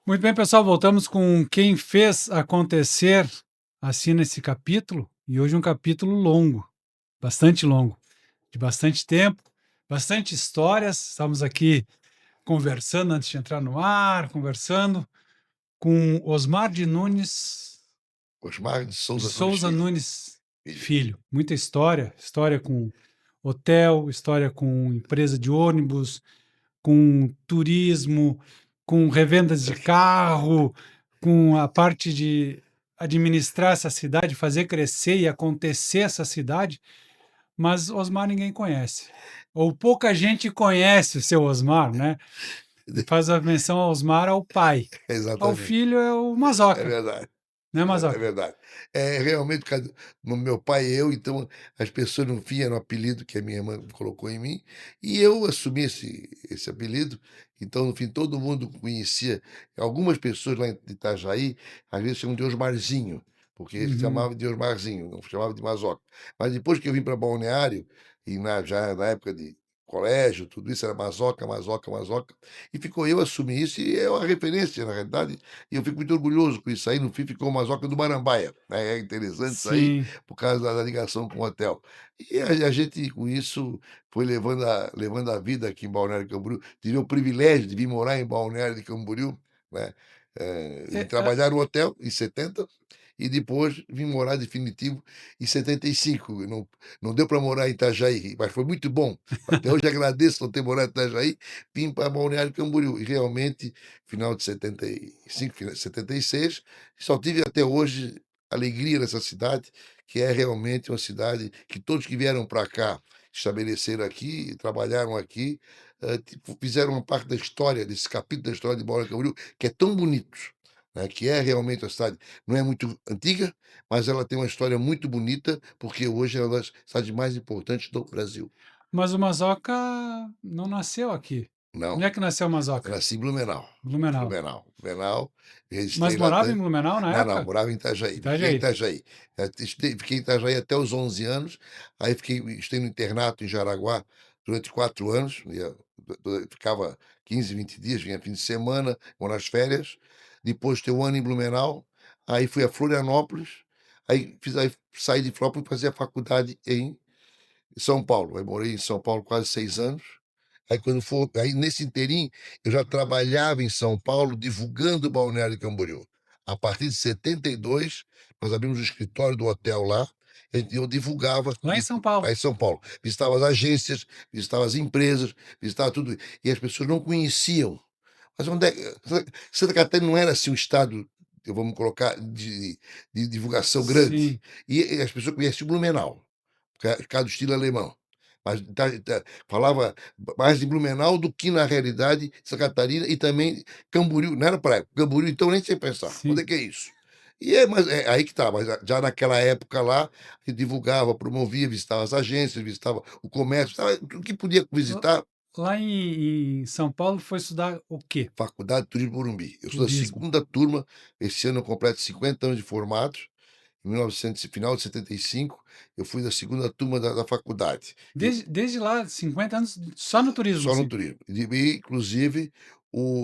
Muito bem, pessoal, voltamos com Quem Fez Acontecer, assina esse capítulo, e hoje um capítulo longo, bastante longo, de bastante tempo, bastante histórias. Estamos aqui conversando antes de entrar no ar, conversando com Osmar de Nunes, Osmar de de Souza Nunes Souza Filho. Nunes Filho. Muita história, história com hotel, história com empresa de ônibus, com turismo, com revendas de carro, com a parte de administrar essa cidade, fazer crescer e acontecer essa cidade, mas Osmar ninguém conhece. Ou pouca gente conhece o seu Osmar, né? Faz a menção ao Osmar ao pai. Ao Exatamente. filho é o É Mazoca, verdade. né, É Mazoca? verdade. Realmente, no meu pai e eu, então, as pessoas não viam o apelido que a minha irmã colocou em mim, e eu assumi esse apelido. Então, no fim, todo mundo conhecia. Algumas pessoas lá em Itajaí, às vezes chamam de Osmarzinho, porque eles Uhum. chamavam de Osmarzinho, não chamavam de Mazoca. Mas depois que eu vim para Balneário, e já na época de colégio, tudo isso era Mazoca, Mazoca, Mazoca, e ficou eu assumi isso, e é uma referência, na realidade, e eu fico muito orgulhoso com isso aí. No fim, ficou o Mazoca do Marambaia, né? É interessante isso aí, Sim. por causa da ligação com o hotel. E a gente, com isso, foi levando a vida aqui em Balneário Camboriú. Tive o privilégio de vir morar em Balneário de Camboriú, né? É, Vim trabalhar no hotel em 70 e depois vim morar definitivo em 75. Não deu para morar em Itajaí, mas foi muito bom. Até hoje agradeço não ter morado em Itajaí, vim para Balneário Camboriú. E realmente, final de 75, 76, só tive até hoje alegria nessa cidade, que é realmente uma cidade que todos que vieram para cá, estabeleceram aqui, trabalharam aqui, tipo, fizeram uma parte da história, desse capítulo da história de Balneário Camboriú, que é tão bonito, né, que é realmente uma cidade, não é muito antiga, mas ela tem uma história muito bonita, porque hoje é uma das cidades mais importantes do Brasil. mas o Mazoca não nasceu aqui. Não, Onde é que nasceu o eu Mazoca? nasci em Blumenau. Blumenau. Blumenau, Mas registrei lá morava em até. Blumenau na Não, não, época? morava em Itajaí. Fiquei em Itajaí. Itajaí. Fiquei em Itajaí até os 11 anos. Aí estei no internato em Jaraguá durante 4 anos. Ficava 15, 20 dias, vinha fim de semana, ou nas férias. Depois ter um ano em Blumenau. Aí fui a Florianópolis. Aí saí de Florianópolis para fazer a faculdade em São Paulo. Aí morei em São Paulo quase 6 anos. Aí nesse inteirinho, eu já trabalhava em São Paulo divulgando o Balneário Camboriú. A partir de 72, nós abrimos o escritório do hotel lá, e eu divulgava Lá em São Paulo. lá em São Paulo. Visitava as agências, visitava as empresas, visitava tudo. E as pessoas não conheciam. Mas onde é, Santa Catarina não era assim um estado, vamos colocar, de divulgação grande. Sim. E as pessoas conheciam Blumenau, por causa do estilo alemão. Mas falava mais de Blumenau do que, na realidade, Santa Catarina e também Camboriú. Não era praia. Camboriú, então, nem sei pensar. Onde é Sim. que é isso? Mas é aí que tá. Mas já naquela época lá, que divulgava, promovia, visitava as agências, visitava o comércio, o que podia Lá visitar. lá em São Paulo foi estudar o quê? Faculdade de Turismo Morumbi. Eu sou da Turismo. segunda turma. Esse ano eu completo 50 anos de formados. Em 1900, final de 75, eu fui da segunda turma da faculdade. Desde lá, 50 anos só no turismo, Só no assim. turismo. Inclusive,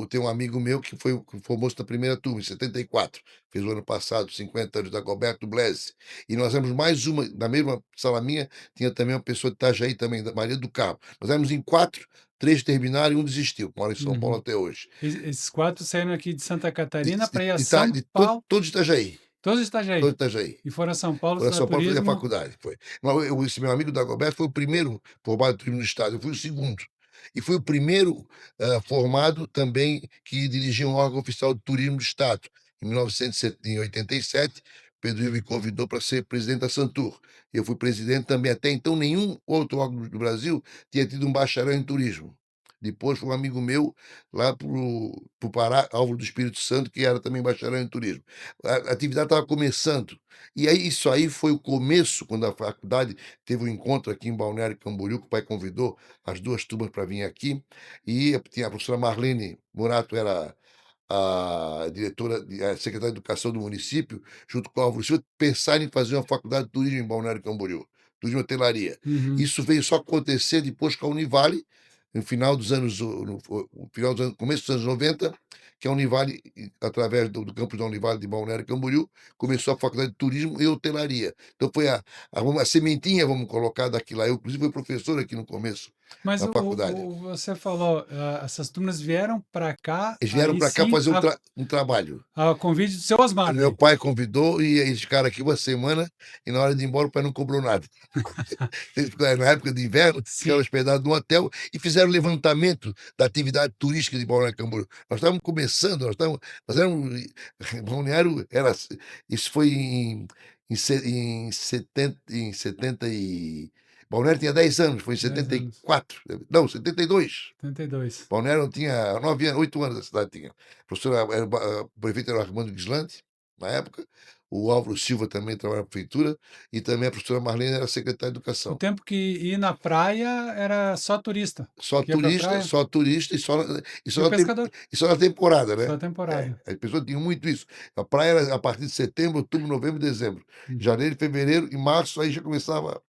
tem um amigo meu que formou-se na primeira turma, em 74. Fez o ano passado 50 anos, da Roberto Blesi. E nós éramos mais uma, na mesma sala minha, tinha também uma pessoa de Itajaí também, da Maria do Carmo. Nós éramos em quatro, três terminaram e um desistiu. Mora em São Paulo Uhum. até hoje. Esses 4 saíram aqui de Santa De, Catarina de, para ir a de, Ita- São de todo, Paulo, todos de Itajaí. todos de Todos Itajaí. de Itajaí. E foram a São Paulo Foi a estudar São Paulo fazer a turismo. faculdade, foi. Não, esse meu amigo da Roberto foi o primeiro formado em turismo no estado, eu fui o segundo. E fui o primeiro formado também que dirigia um órgão oficial de turismo do estado. Em 1987, Pedro Ivo me convidou para ser presidente da Santur. Eu fui presidente também. Até então, nenhum outro órgão do Brasil tinha tido um bacharel em turismo. Depois foi um amigo meu lá para o Pará, Álvaro do Espírito Santo, que era também bacharel em turismo. A atividade estava começando. E aí, isso aí foi o começo, quando a faculdade teve um encontro aqui em Balneário Camboriú, que o pai convidou as duas turmas para vir aqui, e tinha a professora Marlene Murato, era a diretora, a secretária de Educação do município, junto com o Álvaro Silva, pensaram em fazer uma faculdade de turismo em Balneário Camboriú, turismo e hotelaria. Uhum. Isso veio só acontecer depois com a Univale, no final dos anos, começo dos anos 90, que a Univale, através do campus da Univale de Balneário Camboriú, começou a faculdade de turismo e hotelaria. Então foi a sementinha, vamos colocar, daquilo lá. Eu, inclusive, fui professor aqui no começo Mas da faculdade. você falou, essas turmas vieram para cá, Eles vieram aí para cá sim, fazer um trabalho. a convite do seu Osmar, Meu daí. pai convidou e eles ficaram aqui uma semana e na hora de ir embora o pai não cobrou nada. Eles ficaram, na época de inverno, ficaram Sim, hospedados num hotel e fizeram levantamento da atividade turística de Balneário Camboriú. Nós estávamos começando, nós éramos Balneário era isso foi em 70 e Balneário tinha 10 anos, foi em 10 setenta e anos, quatro não, 72. 72. Balneário não tinha 9 anos, 8 anos a cidade tinha. O prefeito era o Armando Guislandi, na época, o Álvaro Silva também trabalhava na prefeitura, e também a professora Marlene era secretária de O educação. tempo que ir na praia era só turista, que ia pra praia Só turista e e o pescador, só na temporada, só né? a temporada. As pessoas tinham muito isso. A praia era a partir de setembro, outubro, novembro, dezembro. Hum. Janeiro, fevereiro e março, aí já começava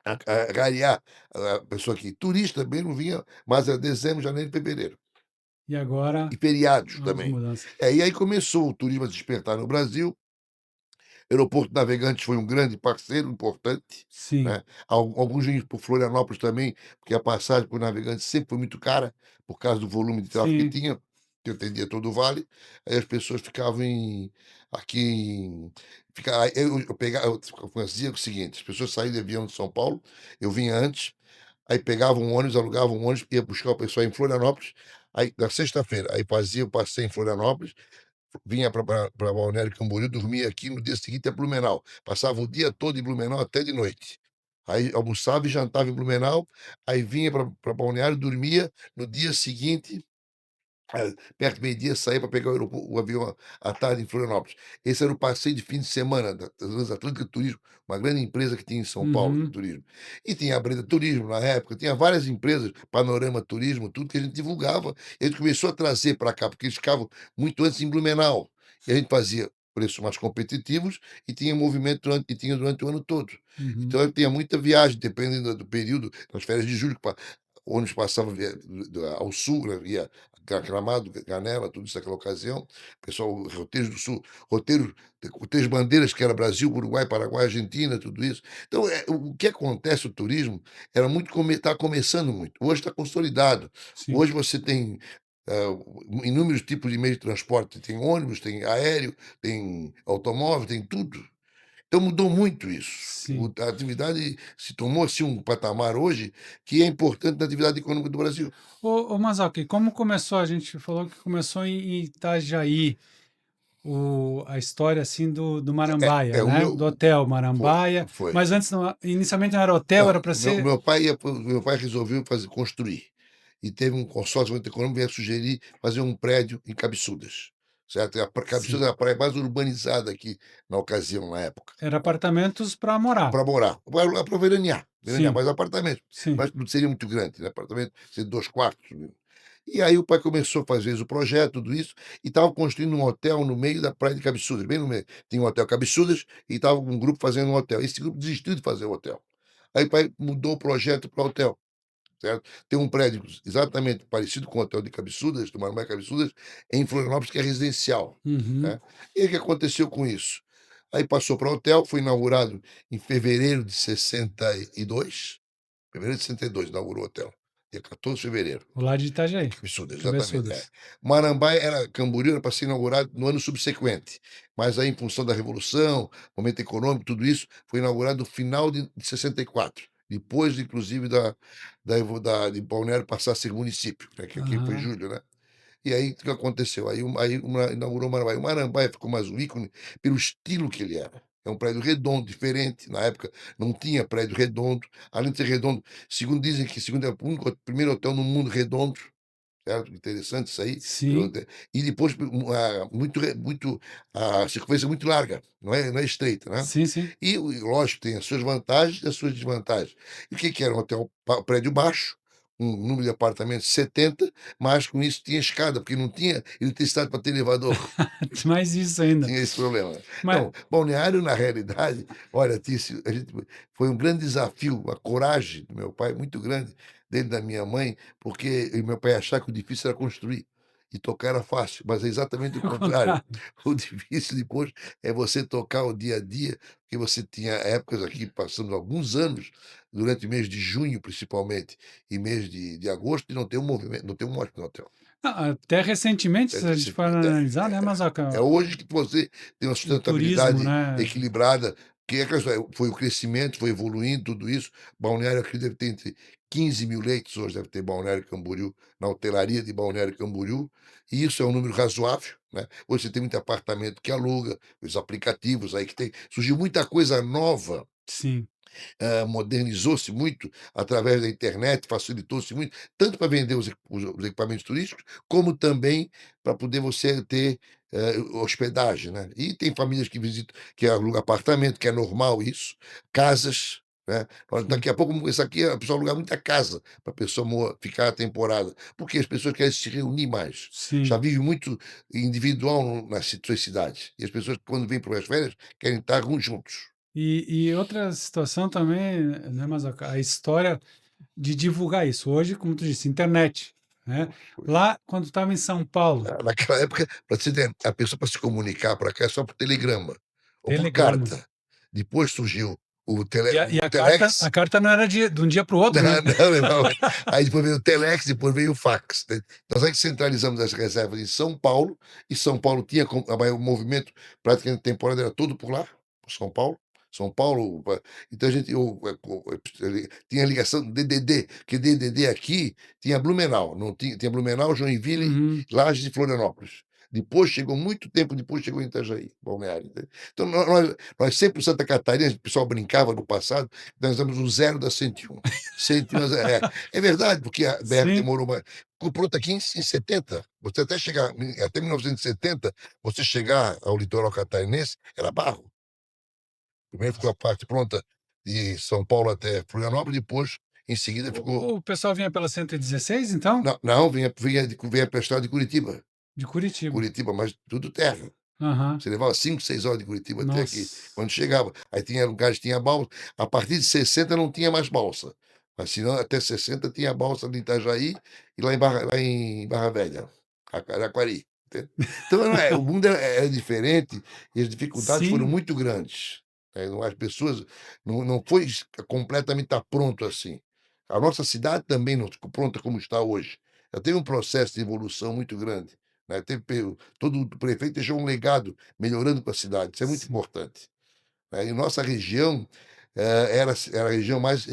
a rarear a pessoa aqui. Turista também não vinha, mas era dezembro, janeiro e fevereiro. E agora, E feriados houve também. mudança. E aí começou o turismo a despertar no Brasil. Aeroporto Navegantes foi um grande parceiro, importante, Sim, né? Alguns vinham por Florianópolis também, porque a passagem por Navegantes sempre foi muito cara, por causa do volume de tráfego que sim. tinha, que atendia todo o vale. Aí as pessoas ficavam aqui aí eu pegava, eu fazia o seguinte: as pessoas saíam de avião de São Paulo, eu vinha antes, aí pegava um ônibus, alugava um ônibus, ia buscar o pessoal em Florianópolis, aí na sexta-feira, aí fazia o passeio em Florianópolis, vinha para Balneário Camboriú, dormia aqui, no dia seguinte é Blumenau. Passava o dia todo em Blumenau até de noite. Aí almoçava e jantava em Blumenau, aí vinha para Balneário, dormia, no dia seguinte perto do meio-dia, saía para pegar o avião à tarde em Florianópolis. Esse era o passeio de fim de semana da Transatlântica Turismo, uma grande empresa que tinha em São Paulo de Uhum. turismo. E tinha a Breda Turismo na época, tinha várias empresas, Panorama Turismo, tudo que a gente divulgava. E a gente começou a trazer para cá, porque eles ficavam muito antes em Blumenau. E a gente fazia preços mais competitivos e tinha movimento durante o ano todo. Uhum. Então eu tinha muita viagem, dependendo do período, nas férias de julho, ônibus passava ao sul, né, via Gramado, Canela, tudo isso naquela ocasião. Pessoal, Roteiros do Sul, Três Bandeiras, que era Brasil, Uruguai, Paraguai, Argentina, tudo isso. Então, o que acontece, o turismo, era está começando muito. Hoje está consolidado. Sim, Hoje você tem inúmeros tipos de meios de transporte. Tem ônibus, tem aéreo, tem automóvel, tem tudo. Então mudou muito isso. sim. A atividade se tomou assim um patamar hoje que é importante na atividade econômica do Brasil. Ô Mazzotti, como começou? A gente falou que começou em Itajaí, a história assim do Marambaia, O né? Do meu hotel foi, Marambaia, foi. mas antes inicialmente não era hotel, Não, era para ser. o meu pai resolveu construir. E teve um consórcio muito econômico que veio sugerir fazer um prédio em Cabeçudas. Certo? Sim, Cabeçudas era a praia mais urbanizada aqui na ocasião, na época. era apartamentos para morar. Para morar. Para veranear, Sim, mas apartamento. sim. Mas não seria muito grande, né? Apartamento, seria 2 quartos. E aí o pai começou a fazer o projeto, tudo isso, e estava construindo um hotel no meio da praia de Cabeçudas, bem no meio. Tinha um hotel Cabeçudas e estava um grupo fazendo um hotel. Esse grupo desistiu de fazer o hotel. Aí o pai mudou o projeto para hotel, certo? Tem um prédio exatamente parecido com o hotel de Cabeçudas, do Marambaia Cabeçudas, em Florianópolis, que é residencial, Uhum. né? E o que aconteceu com isso? Aí passou para hotel, foi inaugurado em fevereiro de 62. Fevereiro de 62 inaugurou o hotel. Dia 14 de fevereiro. O lado de Itajaí, Cabeçudas, exatamente. Cabeçudas. Marambaia Camboriú era para ser inaugurado no ano subsequente, mas aí, em função da Revolução, momento econômico, tudo isso, foi inaugurado no final de 64, depois, inclusive, de Balneário passar a ser município, né, que aqui foi Aham. julho, né? E aí, o que aconteceu? Aí inaugurou o Marambaia. O Marambaia ficou mais um ícone pelo estilo que ele era. É um prédio redondo, diferente. Na época não tinha prédio redondo. Além de ser redondo, segundo dizem que segundo é o primeiro hotel no mundo redondo, certo? Interessante isso aí. Sim, E depois a circunferência muito larga, não é estreita, né? sim, sim. Lógico, tem as suas vantagens e as suas desvantagens. E o que que era? Um hotel, prédio baixo, um número de apartamentos 70, mas com isso tinha escada, porque não tinha eletricidade para ter elevador. Mais isso ainda. Tinha esse problema. Mas, Não, Balneário, na realidade, olha, foi um grande desafio, a coragem do meu pai, muito grande, dele e da minha mãe, porque meu pai achava que o difícil era construir. e tocar era fácil, mas é exatamente o O contrário. contrário. O difícil depois é você tocar o dia a dia, porque você tinha épocas aqui, passando alguns anos, durante o mês de junho, principalmente, e mês de agosto, e não tem um movimento, não tem um hóspede no hotel. Até recentemente, se a gente for analisar, né, É hoje que você tem uma o turismo, sustentabilidade né? equilibrada, que é aquela história, foi o crescimento, foi evoluindo tudo isso. Balneário aqui deve ter entre 15.000 leitos, hoje deve ter Balneário Camboriú, na hotelaria de Balneário Camboriú, e isso é um número razoável, né. Hoje você tem muito apartamento que aluga, os aplicativos aí que tem surgiu muita coisa nova, Sim, modernizou-se muito através da internet, facilitou-se muito, tanto para vender os equipamentos turísticos, como também para poder você ter hospedagem, né? E tem famílias que visitam, que alugam apartamento, que é normal isso, casas. Né? sim, Daqui a pouco, isso aqui, a pessoa alugar muita casa para a pessoa ficar a temporada, porque as pessoas querem se reunir mais. Já sim. vive muito individual nas suas cidades. E as pessoas, quando vêm para as férias, querem estar juntos. E outra situação também, né, mas a história de divulgar isso. Hoje, como tu disse, internet, né? Lá, quando estava em São Paulo, Naquela época, para você ter a pessoa para se comunicar para cá é só por telegrama ou por telegrama. carta. Depois surgiu E o a telex. carta não era de um dia para o outro, né? Não. Aí depois veio o telex, depois veio o fax, né. Nós aí centralizamos as reservas em São Paulo, e São Paulo tinha o movimento praticamente temporário era todo por lá, por São Paulo. São Paulo, então a gente tinha ligação DDD, que DDD aqui tinha Blumenau, não tinha Blumenau, Joinville, Uhum. Lages e Florianópolis. Depois chegou muito tempo depois chegou em Itajaí, Balneário, entendeu. Então nós sempre Santa Catarina, o pessoal brincava no passado, nós damos o zero da 101. 101 é verdade, porque a BR Sim. demorou mais. Ficou pronta aqui em 70. Você até chegar, até 1970, você chegar ao litoral catarinense, era barro. Primeiro ficou a parte pronta de São Paulo até Florianópolis, depois, em seguida, ficou. O pessoal vinha pela 116, então? Não, não vinha para a estrada de Curitiba. De Curitiba. Curitiba, mas tudo terra. Aham. Você levava 5, 6 horas de Curitiba até aqui, Nossa. quando chegava. Aí tinha lugares que tinha balsa. A partir de 60 não tinha mais balsa. Mas senão até 60 tinha balsa de Itajaí e lá em Barra Velha, Araquari. Entende? Então o mundo era diferente e as dificuldades foram Sim, muito grandes. Né? As pessoas não foi completamente tá pronto assim. A nossa cidade também não ficou pronta como está hoje. Já teve um processo de evolução muito grande. Né? Todo prefeito deixou um legado melhorando para a cidade, isso é muito sim. importante. Né? E nossa região era a região mais,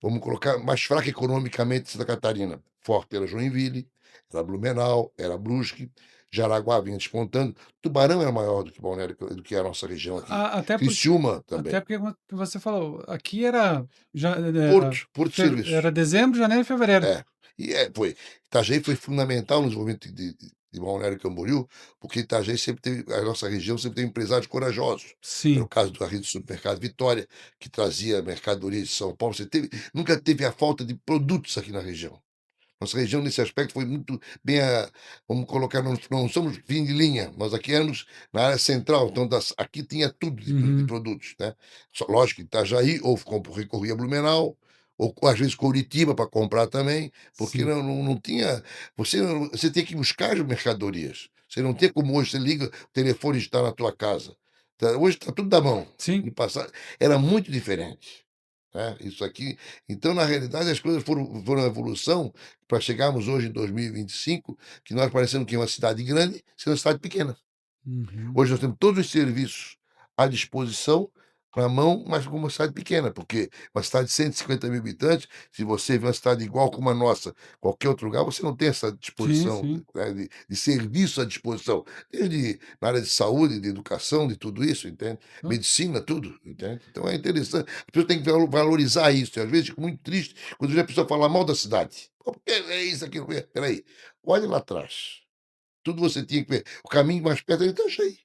vamos colocar, mais fraca economicamente de Santa Catarina. Forte era Joinville, era Blumenau, era Brusque, Jaraguá vinha despontando. Tubarão era maior do que Balneário, do que a nossa região aqui. Até porque, Criciúma até também. porque como você falou, aqui era, já, Porto de Serviços. era dezembro, janeiro e fevereiro. É, foi. Itajaí foi fundamental no desenvolvimento de Balneário Camboriú, porque Itajaí sempre teve, a nossa região sempre teve empresários corajosos. Era o Sim, caso da rede de supermercado Vitória, que trazia mercadoria de São Paulo. Nunca teve a falta de produtos aqui na região. Nossa região, nesse aspecto, foi muito bem, vamos colocar, não somos fim de linha, nós aqui éramos na área central, então aqui tinha tudo de uhum, produtos, né? Lógico que Itajaí, ou recorria a Blumenau, ou às vezes Curitiba para comprar também, porque sim, não tinha. Você tinha que buscar as mercadorias. Você não tem como hoje, você liga, o telefone está na tua casa. Hoje está tudo da mão. sim. No passado, era muito diferente. Né? Isso aqui. Então, na realidade, as coisas foram evolução para chegarmos hoje em 2025, que nós parecemos que é uma cidade grande, sendo uma cidade pequena. Uhum. Hoje nós temos todos os serviços à disposição, na mão, mas com uma cidade pequena, porque uma cidade de 150.000 habitantes, se você vê uma cidade igual como a nossa, qualquer outro lugar, você não tem essa Sim, disposição, sim. né, de serviço à disposição, desde na área de saúde, de educação, de tudo isso, entende? Hã? Medicina, tudo, entende? Então é interessante. As pessoas têm que valorizar isso. E às vezes fico muito triste quando eu vejo a pessoa falar mal da cidade. Pô, porque é isso, aquilo. Peraí, olha lá atrás. Tudo você tinha que ver. O caminho mais perto era Itajaí.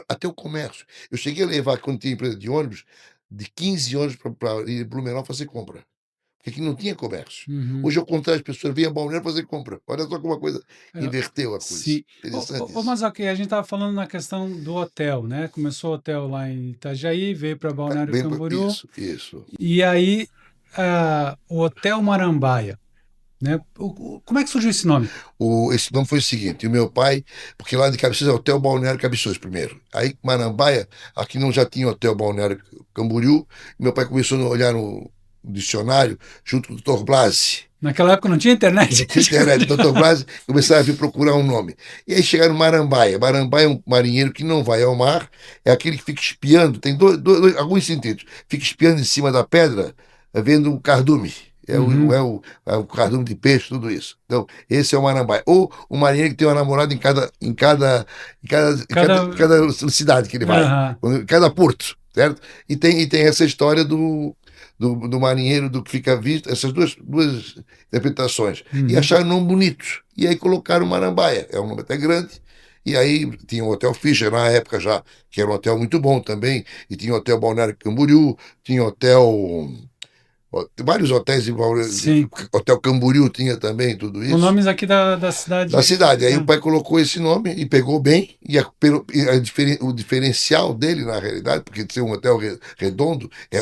Até o comércio. Eu cheguei a levar, quando tinha empresa de ônibus, de 15 ônibus para ir em Blumenau fazer compra. Porque aqui não tinha comércio. Uhum. Hoje, ao contrário, as pessoas vêm a Balneário fazer compra. Olha só como a coisa É, inverteu a coisa. sim. Interessante Mas isso. ok, a gente estava falando na questão do hotel, né? Começou o hotel lá em Itajaí, veio para Balneário Camboriú, Isso. e aí o Hotel Marambaia. né? Como é que surgiu esse nome? Esse nome foi o seguinte, o meu pai, porque lá de Cabiceiras é Hotel Balneário Cabiceiras primeiro. Aí, Marambaia, aqui não já tinha Hotel Balneário Camboriú, e meu pai começou a olhar no dicionário, junto com o Dr. Blasi. Naquela época não tinha internet. Não tinha internet, o Dr. Blasi começava a vir procurar um nome. E aí chegaram no Marambaia. Marambaia é um marinheiro que não vai ao mar, é aquele que fica espiando, tem alguns sentidos. Fica espiando em cima da pedra, vendo um cardume. Uhum. É o cardume de peixe, tudo isso. Então, esse é o Marambaia. Ou o marinheiro que tem uma namorada Cada. em cada cidade que ele vai, Aham. em cada porto, certo? E tem essa história do marinheiro, do que fica à vista, essas duas interpretações. E Uhum. acharam o nome bonito. E aí colocaram Marambaia. É um nome até grande. E aí tinha o Hotel Fischer na época já, que era um hotel muito bom também. E tinha o Hotel Balneário Camboriú, tinha vários hotéis, Sim. Hotel Camboriú tinha também tudo Com isso. nomes aqui da Da cidade. cidade. Aí o É. pai colocou esse nome e pegou bem, o diferencial dele, na realidade, porque de ser um hotel redondo, Sim.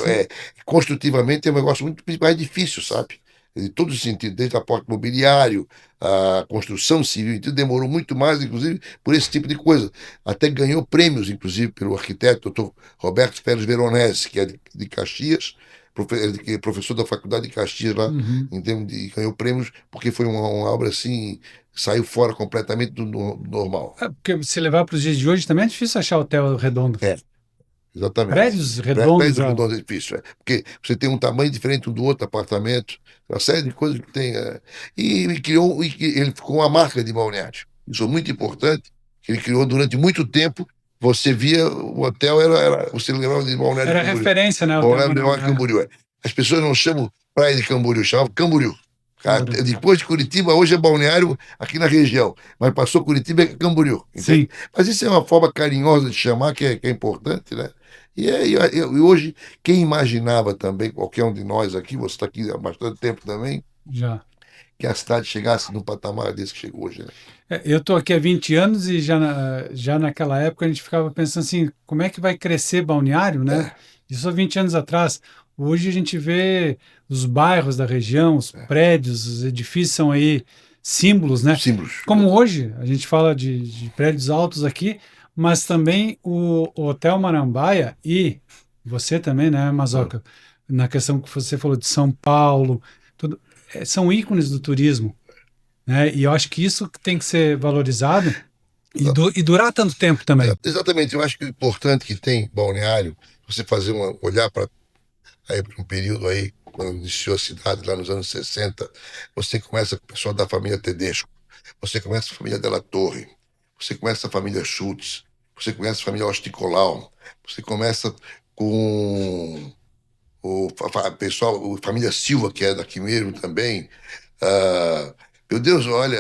construtivamente é um negócio muito mais difícil, sabe? Em todos os sentidos, desde a parte mobiliário, a construção civil, então demorou muito mais, inclusive, por esse tipo de coisa. Até ganhou prêmios, inclusive, pelo arquiteto Dr. Roberto Félix Veronese, que é de Caxias, professor da Faculdade de Caxias lá, Uhum. em termos de ganhou prêmios, porque foi uma obra assim, saiu fora completamente do normal. É, porque se levar para os dias de hoje também é difícil achar hotel redondo. É, exatamente. Prédios redondos. Prédio redondo é difícil, porque você tem um tamanho diferente um do outro apartamento, uma série de coisas que tem. Ele ficou uma marca de balneário. Isso é muito importante, que ele criou durante muito tempo. Você via o hotel, você lembrava de Balneário Era Camboriú. referência, né? Hotel Balneário de Guanabara. Camboriú. As pessoas não chamam praia de Camboriú, chamavam Camboriú. Camboriú. Depois de Curitiba, hoje é balneário aqui na região, mas passou Curitiba é Camboriú, entende? Sim. Mas isso é uma forma carinhosa de chamar, que é importante, né? E hoje, quem imaginava também, qualquer um de nós aqui, você está aqui há bastante tempo também, Já. que a cidade chegasse num patamar desse que chegou hoje, né? Eu estou aqui há 20 anos e já naquela época a gente ficava pensando assim, como é que vai crescer Balneário, né? É, Isso há 20 anos atrás. Hoje a gente vê os bairros da região, os é. prédios, os edifícios são aí símbolos, né? Símbolos. Como hoje a gente fala de prédios altos aqui, mas também o Hotel Marambaia e você também, né, É. Mazoca, na questão que você falou de São Paulo, tudo, são ícones do turismo, né? E eu acho que isso que tem que ser valorizado e durar tanto tempo também. Exatamente, eu acho que o importante que tem balneário, você olhar para um período aí, quando iniciou a cidade, lá nos anos 60, você começa com o pessoal da família Tedesco, você começa a família Della Torre, você começa a família Schultz, você começa a família Osticolau, você começa com pessoal, a família Silva, que é daqui mesmo também. Ah, meu Deus, olha,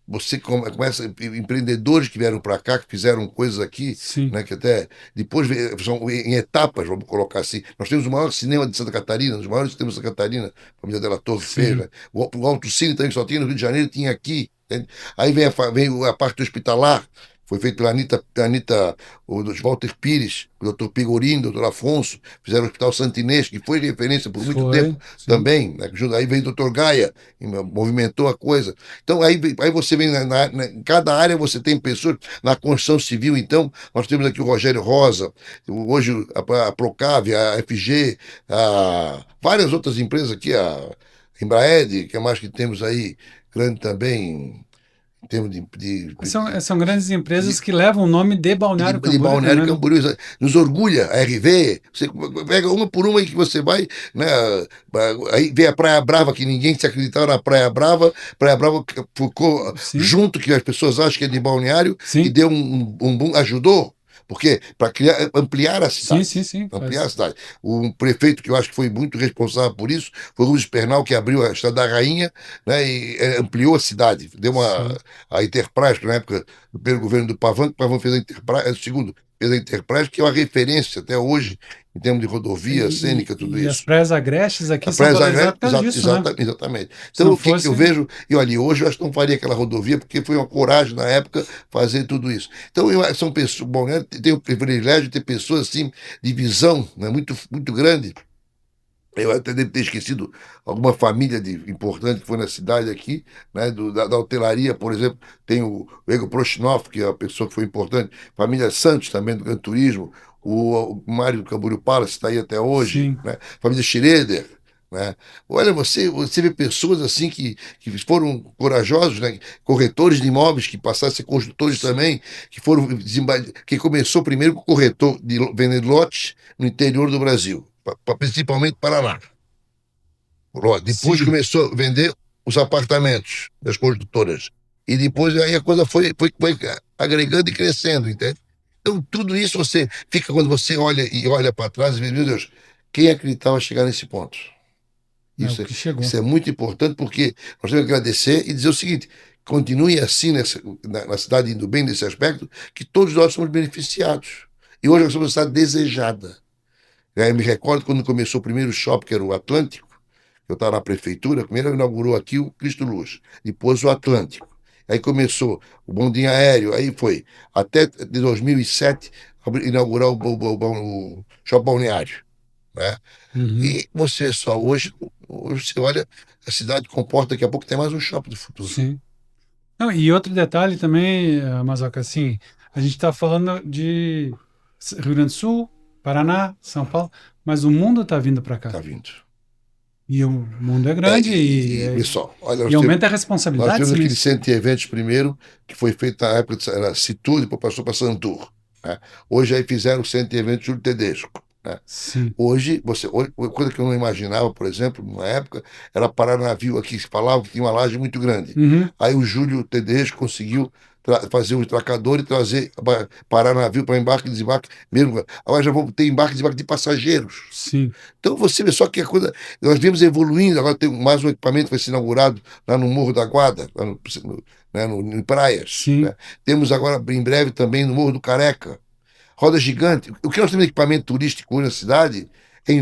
você começa, empreendedores que vieram para cá, que fizeram coisas aqui, Sim, né, que até depois são em etapas, vamos colocar assim. Nós temos o maior cinema de Santa Catarina, um dos maiores cinemas de Santa Catarina, a família Della Torre fez, sim. né? O Alto Cine também, que só tinha no Rio de Janeiro, tinha aqui. Entende? Aí vem a parte hospitalar, foi feito pela Anitta, o Dr. Walter Pires, o Dr. Pigorino, o Dr. Afonso, fizeram o Hospital Santinês, que foi referência por muito tempo Foi, sim. também, né? Aí veio o Dr. Gaia, e movimentou a coisa. Então, aí você vem, em cada área você tem pessoas, na construção civil, então, nós temos aqui o Rogério Rosa, hoje a Procave, a FG, várias outras empresas aqui, a Embraed, que é mais que temos aí, grande também, em termos São grandes empresas de, que levam o nome de Balneário de Camboriú Balneário também, né? Camboriú, nos orgulha, a RV, você pega uma por uma aí que você vai, né, aí vem a Praia Brava, que ninguém se acreditava na Praia Brava ficou Sim, junto, que as pessoas acham que é de Balneário, e sim, deu um boom, ajudou, porque para ampliar a sim, cidade. sim, sim. Ampliar a cidade. O prefeito, que eu acho que foi muito responsável por isso, foi o Rubens Pernal, que abriu a Estrada da Rainha, né, e ampliou a cidade. Deu Sim. a Interpraz, na época do primeiro governo do Pavão, que o Pavão fez a Enterprise, o segundo fez a Enterprise, que é uma referência até hoje, em termos de rodovia, cênica, tudo E as isso. praias agrestes aqui A são Praia valorizadas Zagreb, por causa disso, né? exatamente. Se Então, não o que, que eu fosse. vejo, e olha, hoje eu acho que não faria aquela rodovia, porque foi uma coragem na época fazer tudo isso. Então, são pessoas, bom, né, tem o privilégio de ter pessoas assim, de visão, né, muito, muito grande, Eu até devo ter esquecido alguma família importante que foi na cidade aqui, né? Da hotelaria, por exemplo, tem o Ego Prochnoff, que é a pessoa que foi importante, família Santos também do Gran Turismo, o Mário do Camboriú Palace está aí até hoje, Sim, né? Família Schroeder, né? Olha, você vê pessoas assim que foram corajosos, né? Corretores de imóveis que passaram a ser construtores também, que foram que começou primeiro com corretor de vendendo lotes no interior do Brasil, principalmente Paraná. Depois sim. começou a vender os apartamentos das construtoras. E depois aí a coisa foi agregando e crescendo, entende? Então, tudo isso você fica quando você olha para trás e vê, meu Deus, quem acreditava chegar nesse ponto? É o Isso é, que chegou. isso é muito importante porque nós temos que agradecer e dizer o seguinte: continue assim na cidade indo bem nesse aspecto, que todos nós somos beneficiados. E hoje nós somos uma cidade desejada. Eu me recordo quando começou o primeiro shopping, que era o Atlântico, eu estava na prefeitura, primeiro inaugurou aqui o Cristo Luz, depois o Atlântico. Aí começou o bondinho aéreo, aí foi até de 2007 inaugurar o shopping balneário, né? Uhum, E você só hoje você olha, a cidade comporta, daqui a pouco tem mais um shopping do futuro. sim. Não, e outro detalhe também, Mazoca, assim, a gente está falando de Rio Grande do Sul, Paraná, São Paulo, mas o mundo está vindo para Tá cá. vindo. E o mundo é grande Pessoal, olha, e aumenta a nós responsabilidade, temos sim, aquele isso. centro de eventos primeiro, que foi feito na época, era Situ, depois passou para Santur, né? Hoje aí fizeram o centro de eventos Júlio Tedesco, né? Sim. Hoje, coisa que eu não imaginava, por exemplo, na época, era parar navio aqui, se falava que tinha uma laje muito grande. Uhum, Aí o Júlio Tedesco conseguiu fazer o tracador e trazer, parar navio para embarque e desembarque mesmo. Agora já vamos ter embarque e desembarque de passageiros. sim, Então você vê só que a coisa. Nós vimos evoluindo, agora tem mais um equipamento que vai ser inaugurado lá no Morro da Guarda, lá né, em Praias. Né? sim. Temos agora, em breve, também no Morro do Careca. Roda gigante. O que nós temos de equipamento turístico hoje na cidade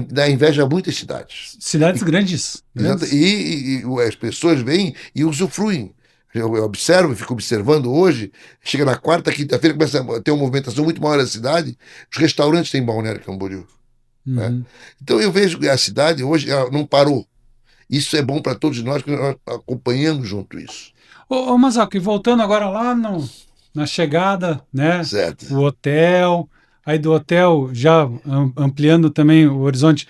dá inveja a muitas cidades. Cidades E, grandes, grandes. as pessoas vêm e usufruem. Eu observo, fico observando hoje, chega na quarta, quinta-feira, começa a ter uma movimentação muito maior da cidade, os restaurantes têm Balneário Camboriú, né? Uhum. Então eu vejo que a cidade hoje ela não parou. Isso é bom para todos nós, que nós acompanhamos junto isso. Ô, Mazoca, e voltando agora lá na chegada, né? Certo? O hotel, aí do hotel já ampliando também o horizonte,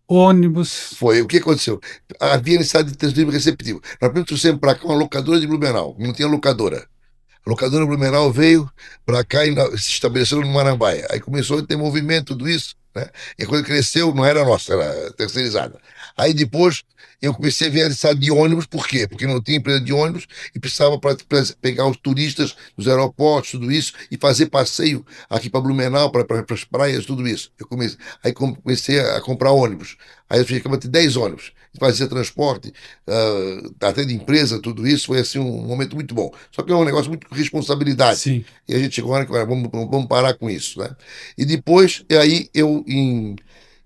ônibus. Foi. O que aconteceu? Havia necessidade de transferir receptivo. Nós trouxemos para cá uma locadora de Blumenau, não tinha locadora. A locadora Blumenau veio para cá e se estabeleceu no Marambaia. Aí começou a ter movimento, tudo isso, né? E a coisa cresceu, não era nossa, era terceirizada. Aí depois eu comecei a ver a necessidade de ônibus, por quê? Porque não tinha empresa de ônibus e precisava para pegar os turistas dos aeroportos, tudo isso, e fazer passeio aqui para Blumenau, para as praias, tudo isso. Aí comecei a comprar ônibus. Aí eu ficava de 10 ônibus, fazia transporte, até de empresa, tudo isso, foi assim um momento muito bom. Só que é um negócio muito com responsabilidade. Sim. E a gente chegou na hora que vamos parar com isso, né? E depois, e aí eu, em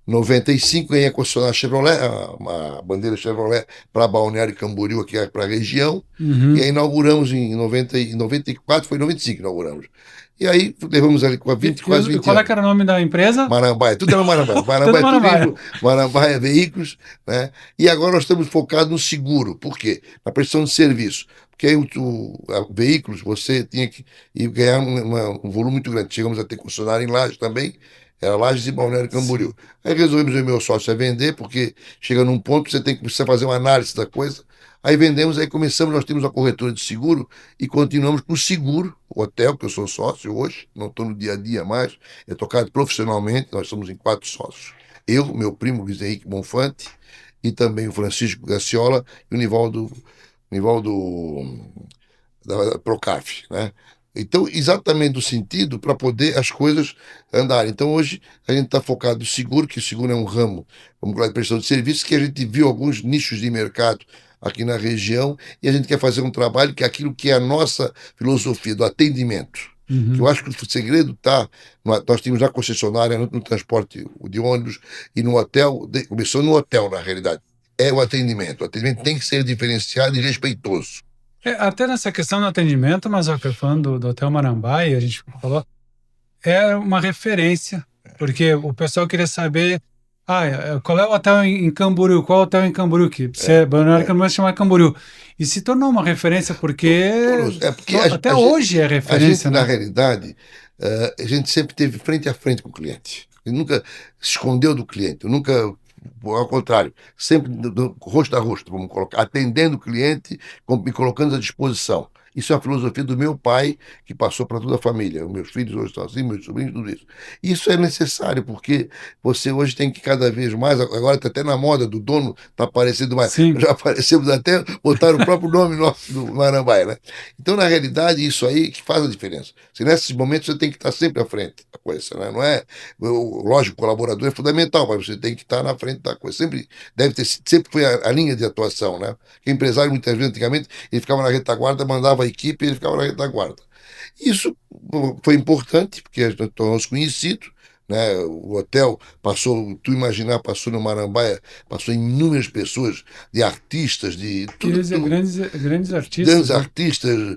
95, ganhei a concessionária Chevrolet, uma bandeira Chevrolet para Balneário Camboriú, aqui para a região. E Uhum. aí inauguramos em 94, foi em 95 que inauguramos. E aí levamos ali com quase E 20 qual é que anos. era o nome da empresa? Marambaia, tudo era Marambaia. Tudo Marambaia Marambaia. Turismo, Marambaia Veículos, né? E agora nós estamos focados no seguro. Por quê? Na prestação de serviço. Porque aí veículos, você tinha que ir ganhar um volume muito grande. Chegamos a ter concessionária em Lages também, era Lages e Balneário Sim. Camboriú. Aí resolvemos, eu e meu sócio, a vender, porque chega num ponto que você precisa fazer uma análise da coisa. Aí vendemos, aí começamos, nós temos a corretora de seguro e continuamos com o seguro, o hotel, que eu sou sócio hoje, não estou no dia a dia mais, é tocado profissionalmente, nós somos em 4 sócios. Eu, meu primo Luiz Henrique Bonfante, e também o Francisco Gaciola e o Nivaldo da Procaf, né? Então, exatamente do sentido para poder as coisas andarem. Então, hoje, a gente está focado no seguro, que o seguro é um ramo, vamos falar de prestação de serviços, que a gente viu alguns nichos de mercado aqui na região, e a gente quer fazer um trabalho que é aquilo que é a nossa filosofia do atendimento. Que eu Uhum. acho que o segredo está. Nós tínhamos na concessionária, no transporte de ônibus e no hotel, começou no hotel, na realidade. É o atendimento. O atendimento tem que ser diferenciado e respeitoso. Até nessa questão do atendimento, mas ó, falando do Hotel Marambaia, a gente falou, é uma referência, porque o pessoal queria saber Qual é o hotel em Camboriú? Qual hotel em Camboriú? Que você, Balneário É. Camboriú se chama Camboriú. E se tornou uma referência porque Todos, é porque até hoje é a gente, referência, na né? realidade, a gente sempre teve frente a frente com o cliente. Ele nunca se escondeu do cliente, nunca, ao contrário, sempre rosto a rosto, vamos colocar, atendendo o cliente, me colocando à disposição. Isso é a filosofia do meu pai, que passou para toda a família. Os meus filhos hoje estão assim, meus sobrinhos, tudo isso. Isso é necessário, porque você hoje tem que cada vez mais, agora está até na moda do dono, está aparecendo mais. Sim. Já aparecemos até, botar o próprio nome nosso do Marambaia, né? Então, na realidade, isso aí que faz a diferença. Se nesses momentos você tem que estar sempre à frente da coisa, né? Não é, lógico, o colaborador é fundamental, mas você tem que estar na frente da coisa. Sempre deve ter, sempre foi a linha de atuação, né? Porque empresário, muitas vezes, antigamente, ele ficava na retaguarda, mandava a equipe e ele ficava na retaguarda. Isso foi importante, porque nós tornamos conhecidos, né? O hotel passou, tu imaginar, passou no Marambaia, passou inúmeras pessoas, de artistas, de tudo, tudo Grandes grandes artistas, né? artistas,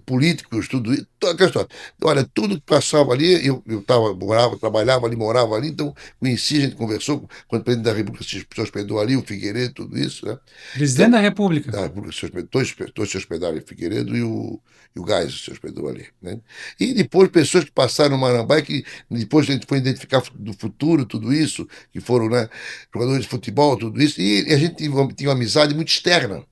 políticos, tudo isso, toda aquela história. Olha, tudo que passava ali, eu tava, morava, trabalhava ali, morava ali, então conheci, a gente conversou, quando o presidente da República se hospedou ali, o Figueiredo, tudo isso, né? Presidente Então, da República. da República se hospedou, todos se hospedaram em Figueiredo e o Geisel se hospedou ali, né? E depois pessoas que passaram no Marambaia, que depois a gente foi identificar do futuro, tudo isso, que foram, né, jogadores de futebol, tudo isso, e a gente tinha uma amizade muito externa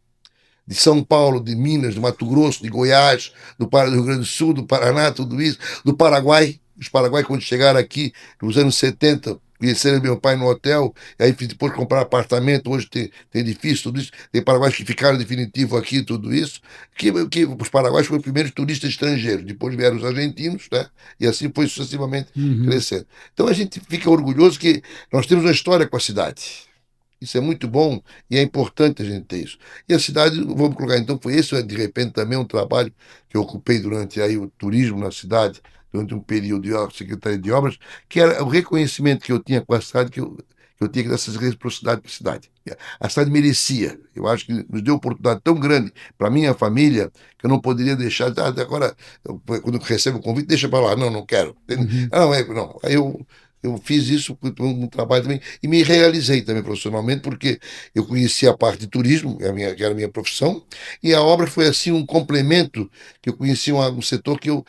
de São Paulo, de Minas, de Mato Grosso, de Goiás, do Rio Grande do Sul, do Paraná, tudo isso, do Paraguai. Os paraguaios, quando chegaram aqui nos anos 70, conheceram meu pai no hotel, e aí depois compraram apartamento, hoje tem edifício, tudo isso. Tem paraguaios que ficaram definitivo aqui, tudo isso. Que os paraguaios foram os primeiros turistas estrangeiros, depois vieram os argentinos, né? E assim foi sucessivamente Uhum. crescendo. Então a gente fica orgulhoso que nós temos uma história com a cidade. Isso é muito bom e é importante a gente ter isso. E a cidade, vamos colocar, então, foi esse, de repente, também um trabalho que eu ocupei durante aí o turismo na cidade, durante um período de Secretaria de Obras, que era o reconhecimento que eu tinha com a cidade, que eu tinha que dar essa reciprocidade para a cidade. A cidade merecia. Eu acho que nos deu uma oportunidade tão grande para minha família que eu não poderia deixar. Agora, quando eu recebo o convite, deixa para lá. Não, não quero. Uhum. Não, não. Aí eu fiz isso com um trabalho também e me realizei também profissionalmente, porque eu conheci a parte de turismo, que era a minha profissão, e a obra foi assim um complemento, que eu conhecia um setor que eu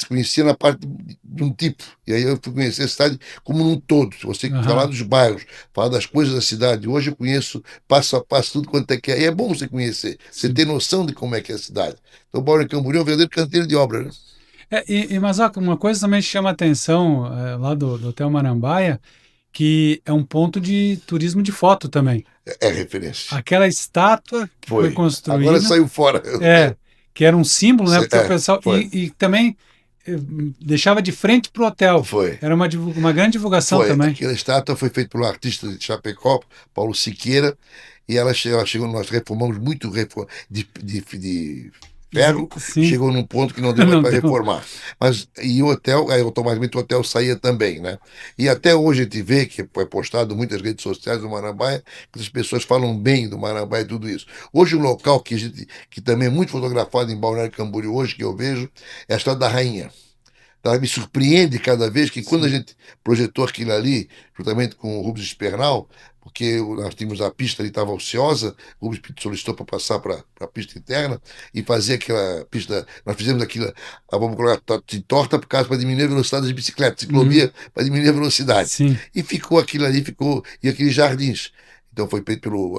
conhecia na parte de um tipo, e aí eu fui conhecer a cidade como um todo. Se você falar Aham. dos bairros, falar das coisas da cidade, hoje eu conheço passo a passo tudo quanto é que é, e é bom você conhecer, você Sim. ter noção de como é que é a cidade. Então, Balneário Camboriú é um verdadeiro canteiro de obra, né? Mas ó, uma coisa também que chama atenção lá do Hotel Marambaia, que é um ponto de turismo de foto também. É referência. Aquela estátua que foi Foi. Agora construída, saiu fora. é, que era um símbolo, né? Porque o É, pessoal. foi. E também eh, deixava de frente para o hotel. Foi. Era uma grande divulgação Foi. também. Aquela estátua foi feita pelo artista de Chapecó, Paulo Siqueira, e ela chegou, nós reformamos muito de ferro, Sim, chegou num ponto que não deu mais não para deu. reformar. Mas, e o hotel, aí automaticamente o hotel saía também, né? E até hoje a gente vê que foi postado em muitas redes sociais do Marambaia, que as pessoas falam bem do Marambaia e tudo isso. Hoje um local que também é muito fotografado em Balneário Camboriú hoje, que eu vejo, é a Estrada da Rainha. Tá? Me surpreende cada vez que quando a Sim. gente projetou aquilo ali, juntamente com o Rubens Espernal, porque nós tínhamos a pista ali, estava ociosa, o Rubens solicitou para passar para a pista interna e fazer aquela pista. Nós fizemos aquilo, vamos colocar de torta por causa para diminuir a velocidade das bicicletas, Uhum. ciclovia para diminuir a velocidade. Sim. E ficou aquilo ali, e aqueles jardins. Então foi feito pelo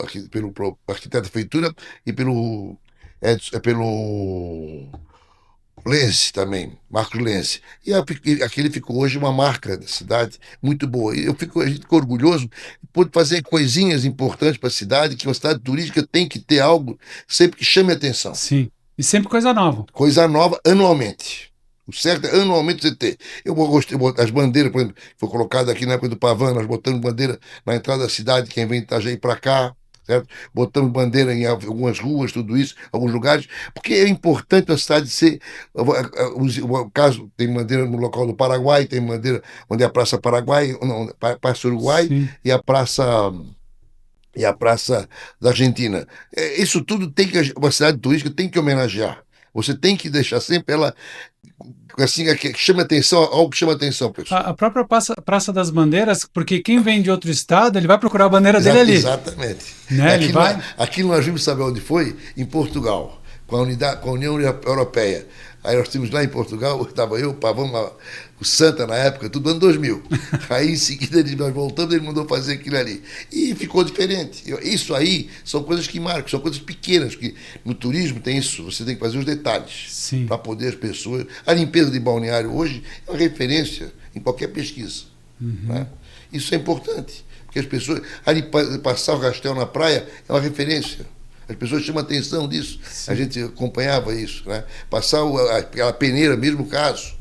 arquiteto da feitura e pelo Lense também, Marcos Lense. E aquele ficou hoje uma marca da cidade muito boa. E a gente ficou orgulhoso por fazer coisinhas importantes para a cidade, que uma cidade turística tem que ter algo sempre que chame atenção. Sim. E sempre coisa nova. Coisa nova anualmente. O certo é anualmente você ter. Gostei, as bandeiras, por exemplo, que foi colocada aqui na época do Pavan, nós botamos bandeira na entrada da cidade, quem vem de Itajaí para cá, certo? Botamos bandeira em algumas ruas, tudo isso, alguns lugares, porque é importante a cidade ser. O caso, tem bandeira no local do Paraguai, tem bandeira onde é a Praça Paraguai, não, Praça Uruguai Sim. e a Praça. E a Praça da Argentina. Isso tudo tem que. Uma cidade turística tem que homenagear. Você tem que deixar sempre ela assim, que chama atenção, algo que chama atenção, pessoal. A própria Praça das Bandeiras, porque quem vem de outro estado, ele vai procurar a bandeira dele ali. Exatamente. Né? Ele vai... Aquilo nós vimos, sabe onde foi? Em Portugal, com a União Europeia. Aí nós tínhamos lá em Portugal, estava eu, o Pavão, o Santa na época, tudo ano 2000. Aí em seguida nós voltamos, ele mandou fazer aquilo ali. E ficou diferente. Isso aí são coisas que marcam, são coisas pequenas, que no turismo tem isso, você tem que fazer os detalhes para poder as pessoas... A limpeza de balneário hoje é uma referência em qualquer pesquisa. Né? Isso é importante, porque as pessoas... Ali passar o rastel na praia é uma referência. As pessoas chamam atenção disso. Sim. A gente acompanhava isso. Né? Passar aquela peneira, mesmo caso.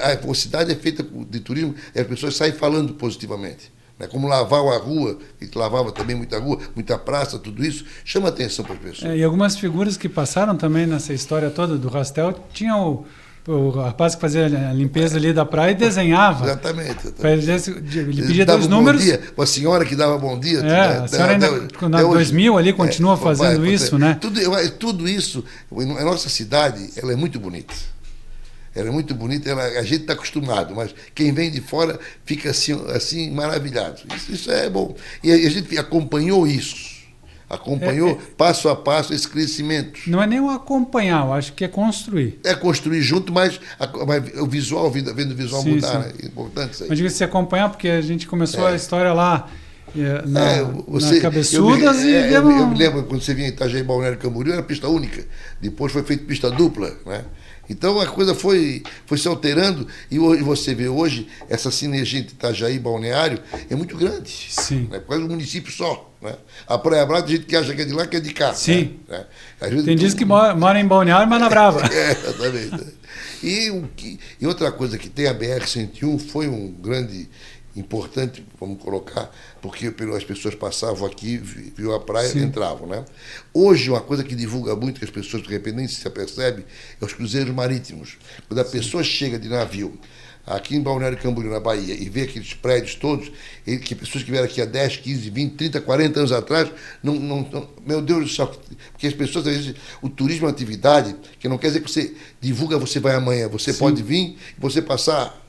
A cidade é feita de turismo e as pessoas saem falando positivamente. Né? Como lavar a rua, que lavava também muita rua, muita praça, tudo isso, chama atenção para as pessoas. E algumas figuras que passaram também nessa história toda do rastel, tinham o rapaz que fazia a limpeza ali da praia e desenhava. Exatamente. Ele pedia 2 números. Bom dia, uma senhora que dava bom dia. A senhora ainda, na 2000 ali, continua fazendo isso, né? Tudo isso, a nossa cidade, ela é muito bonita. Ela é muito bonita, a gente está acostumado, mas quem vem de fora fica assim maravilhado. Isso é bom. E a gente acompanhou isso. Acompanhou passo a passo esse crescimento. Não é nem o acompanhar, eu acho que é construir. É construir junto, mas o visual, vendo o visual mudar, né? É importante isso aí. Eu digo se acompanhar, porque a gente começou a história lá na Cabeçudas eu me lembro quando você vinha em Itajaí, Balneário Camboriú, era pista única. Depois foi feita pista dupla, né? Então a coisa foi se alterando e você vê hoje essa sinergia entre Itajaí e Balneário é muito grande. Sim. Né? Quase um município só. Né? A Praia Brava, tem gente que acha que é de lá, que é de cá. Sim. Né? Tem gente que mora em Balneário, mas na Brava. Exatamente. E outra coisa que tem, a BR-101 foi um grande... importante, vamos colocar, porque as pessoas passavam aqui, viu a praia, entravam, né? Hoje, uma coisa que divulga muito, que as pessoas de repente nem se apercebem, é os cruzeiros marítimos. Quando a pessoa chega de navio, aqui em Balneário Camboriú, na Bahia, e vê aqueles prédios todos, que pessoas que vieram aqui há 10, 15, 20, 30, 40 anos atrás, meu Deus do céu, porque as pessoas, às vezes, o turismo é uma atividade que não quer dizer que você divulga, você vai amanhã, você pode vir e você passar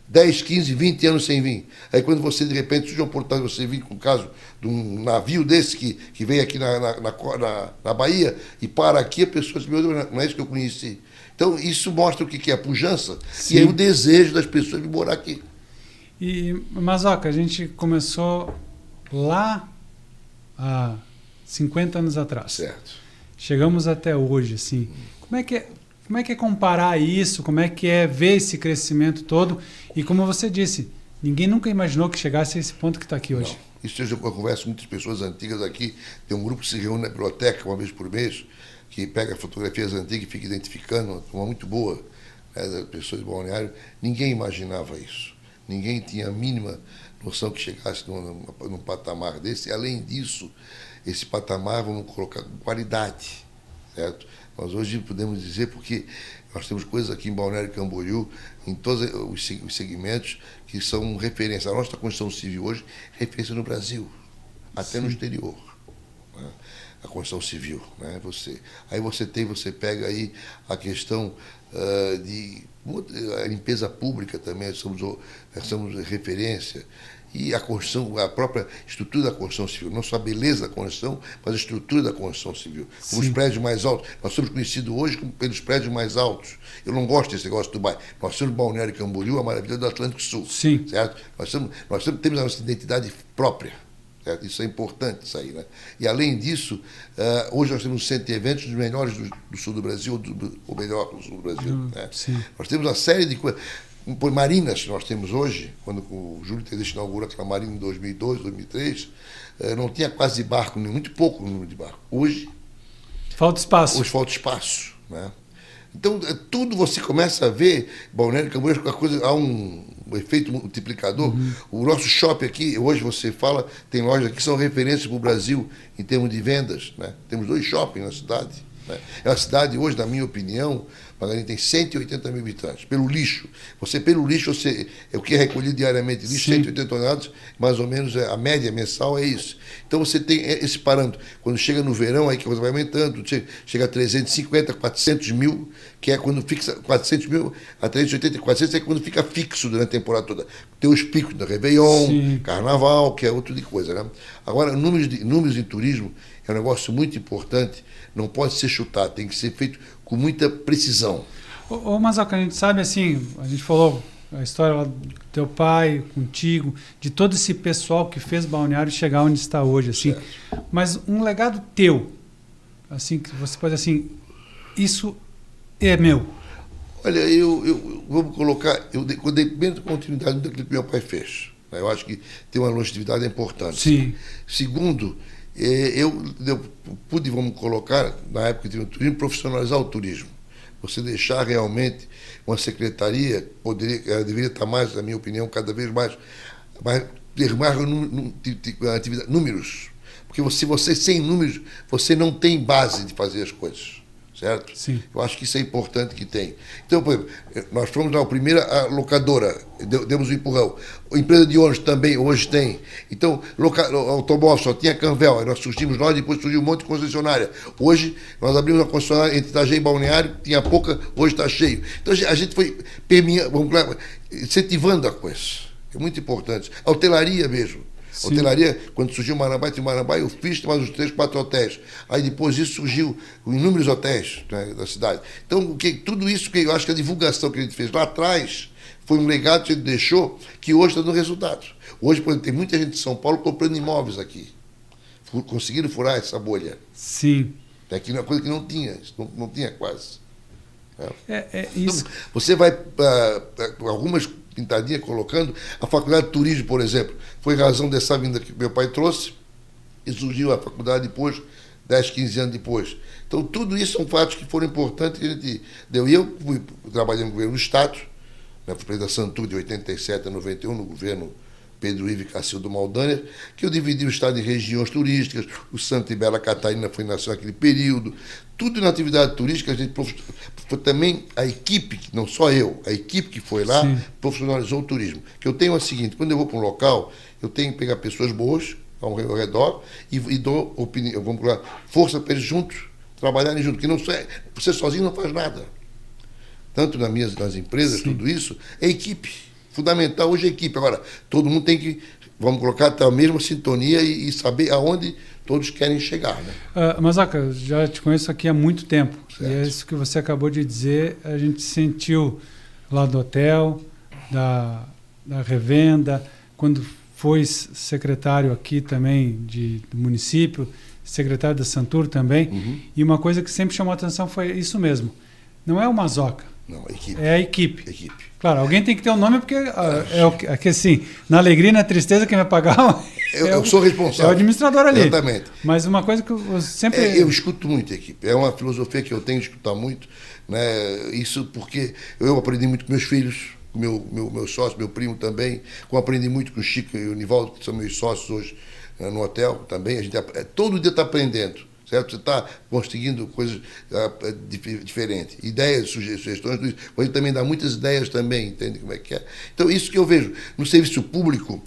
10, 15, 20 anos sem vir. Aí quando você, de repente, surge uma oportunidade de você vir com o caso de um navio desse que veio aqui na Bahia e para aqui, a pessoa diz, meu Deus, não é isso que eu conheci. Então, isso mostra o que é a pujança e é o desejo das pessoas de morar aqui. E, Mazoca, a gente começou lá há 50 anos atrás. Certo. Chegamos até hoje, assim. Como é que é comparar isso? Como é que é ver esse crescimento todo? E como você disse, ninguém nunca imaginou que chegasse a esse ponto que está aqui hoje. Não. Isso eu converso com muitas pessoas antigas aqui. Tem um grupo que se reúne na biblioteca uma vez por mês, que pega fotografias antigas e fica identificando, uma turma muito boa, né, das pessoas de Balneário. Ninguém imaginava isso. Ninguém tinha a mínima noção que chegasse num patamar desse. E, além disso, esse patamar, vamos colocar com qualidade, certo? Nós hoje podemos dizer, porque nós temos coisas aqui em Balneário Camboriú, em todos os segmentos, que são referência. A nossa Constituição Civil hoje é referência no Brasil, até no exterior. Né? A Constituição Civil. Né? Aí você pega aí a questão de a limpeza pública também, nós somos referência. E a Constituição, a própria estrutura da Constituição Civil, não só a beleza da Constituição, mas a estrutura da Constituição Civil. Como os prédios mais altos. Nós somos conhecidos hoje pelos prédios mais altos. Eu não gosto desse negócio do Dubai. Nós somos Balneário Camboriú, a maravilha do Atlântico Sul. Sim. Certo? Temos a nossa identidade própria. Certo? Isso é importante, isso aí, né? E, além disso, hoje nós temos um centro de eventos dos melhores do sul do Brasil, ou melhor, do sul do Brasil. Né? Nós temos uma série de coisas. Por marinas que nós temos hoje, quando o Júlio Tedeschi inaugurou aquela marina em 2002, 2003, não tinha quase barco, muito pouco número de barco. Hoje... falta espaço. Hoje falta espaço. Né? Então, tudo você começa a ver, Balneário Camboriú, há um efeito multiplicador. O nosso shopping aqui, hoje você fala, tem lojas aqui que são referências para o Brasil em termos de vendas. Né? Temos 2 shoppings na cidade. Né? É uma cidade hoje, na minha opinião, Magarini tem 180 mil habitantes. Pelo lixo, o que é recolhido diariamente, lixo, Sim. 180 toneladas, mais ou menos a média mensal é isso. Então você tem esse parâmetro. Quando chega no verão, aí que a coisa vai aumentando, chega a 350, 400 mil, que é quando fixa 400 mil, a 380, 400 é quando fica fixo durante a temporada toda. Tem os picos da Réveillon, Sim. Carnaval, que é outro de coisa, né? Agora, números em turismo é um negócio muito importante, não pode ser chutado, tem que ser feito com muita precisão. Ô, Mazoca, a gente sabe assim, a gente falou a história lá do teu pai, contigo, de todo esse pessoal que fez Balneário chegar onde está hoje, assim. Certo. Mas um legado teu, assim, que você pode assim, isso é meu. Olha, eu vou colocar, eu dei menos continuidade daquilo que meu pai fez. Eu acho que ter uma longevidade é importante. Sim. Segundo, eu pude, vamos colocar, na época que tive o turismo, profissionalizar o turismo. Você deixar realmente uma secretaria, ela deveria estar mais, na minha opinião, cada vez mais ter mais números. Porque se você sem números, você não tem base de fazer as coisas. Certo? Sim. Eu acho que isso é importante que tem. Então, por exemplo, nós fomos na primeira locadora, demos um empurrão. A empresa de ônibus também hoje tem. Então, automóvel só tinha Canvel, aí nós surgimos nós, depois surgiu um monte de concessionária. Hoje, nós abrimos uma concessionária entre Itajaí e Balneário, tinha pouca, hoje está cheio. Então, a gente foi incentivando a coisa. É muito importante. A hotelaria mesmo. A hotelaria, quando surgiu o Marabá, eu fiz mais uns 3, 4 hotéis. Aí depois disso surgiu inúmeros hotéis, né, da cidade. Então, tudo isso que eu acho que a divulgação que a gente fez lá atrás foi um legado que a gente deixou que hoje está dando resultado. Hoje, por exemplo, tem muita gente de São Paulo comprando imóveis aqui. Conseguiram furar essa bolha. Sim. Aqui é uma coisa que não tinha, não tinha quase. Isso. Então, você vai algumas pintadinha colocando, a faculdade de turismo, por exemplo, foi razão dessa vinda que meu pai trouxe e surgiu a faculdade depois, 10, 15 anos depois. Então, tudo isso são fatos que foram importantes que a gente deu. E eu fui trabalhando no governo do Estado, na presidência da Santur de 87 a 91, no governo Pedro Ivo Cacildo Maldaner, que eu dividi o Estado em regiões turísticas, o Santa e Bela Catarina foi nasceu naquele período, tudo na atividade turística, a gente foi também a equipe, não só eu, a equipe que foi lá, sim, profissionalizou o turismo. Que eu tenho é o seguinte, quando eu vou para um local, eu tenho que pegar pessoas boas ao redor e dou opinião, vamos lá, força para eles juntos, trabalharem juntos, que não você sozinho não faz nada. Tanto nas empresas, sim, tudo isso, é equipe. Fundamental hoje é a equipe. Agora, todo mundo tem que, vamos colocar, ter a mesma sintonia e saber aonde todos querem chegar. Né? Mazoca, já te conheço aqui há muito tempo. Certo. E é isso que você acabou de dizer, a gente sentiu lá do hotel, da revenda, quando foi secretário aqui também do município, secretário da Santur também. Uhum. E uma coisa que sempre chamou a atenção foi isso mesmo. Não é o Mazoca. Não, a equipe. É a equipe. Equipe. Claro, alguém tem que ter um nome, porque é que assim, na alegria e na tristeza, quem vai pagar eu sou responsável. É o administrador ali. Exatamente. Mas uma coisa que eu sempre... eu escuto muito a equipe. É uma filosofia que eu tenho de escutar muito. Né? Isso porque eu aprendi muito com meus filhos, com meu sócio, meu primo também. Eu aprendi muito com o Chico e o Nivaldo, que são meus sócios hoje no hotel também. A gente todo dia está aprendendo. Certo? Você está conseguindo coisas diferentes, ideias, sugestões, tudo isso. Pode também dar muitas ideias também, entende como é que é? Então, isso que eu vejo. No serviço público,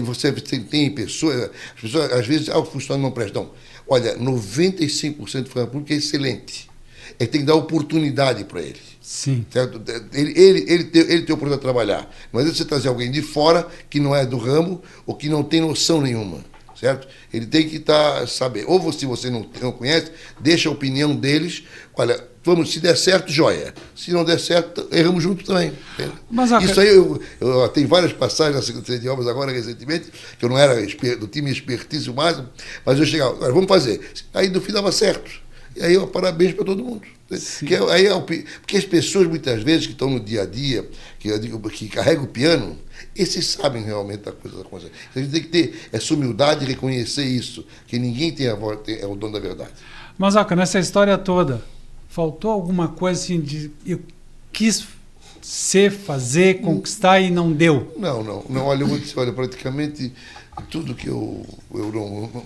você tem pessoas, as pessoas às vezes, o funcionário não presta. Não. Olha, 95% do funcionário público é excelente. Tem que dar oportunidade para ele. Sim. Certo? Ele tem oportunidade de trabalhar. Não adianta você trazer alguém de fora que não é do ramo ou que não tem noção nenhuma. Certo? Ele tem que saber. Ou se você não conhece, deixa a opinião deles. Olha, se der certo, joia. Se não der certo, erramos junto também. Mas, isso aí, eu tenho várias passagens na Secretaria de Obras agora, recentemente, que eu não era do time expertise máximo, mas eu chegava, olha, vamos fazer. Aí no fim dava certo. E aí eu parabéns para todo mundo. Porque as pessoas, muitas vezes, que estão no dia a dia, que carregam o piano, esses sabem realmente a coisa da consciência. A gente tem que ter essa humildade de reconhecer isso, que ninguém tem é o dono da verdade. Mazoca, nessa história toda, faltou alguma coisa assim de eu quis fazer, conquistar e não deu? Não. Olha, eu vou dizer, praticamente tudo que eu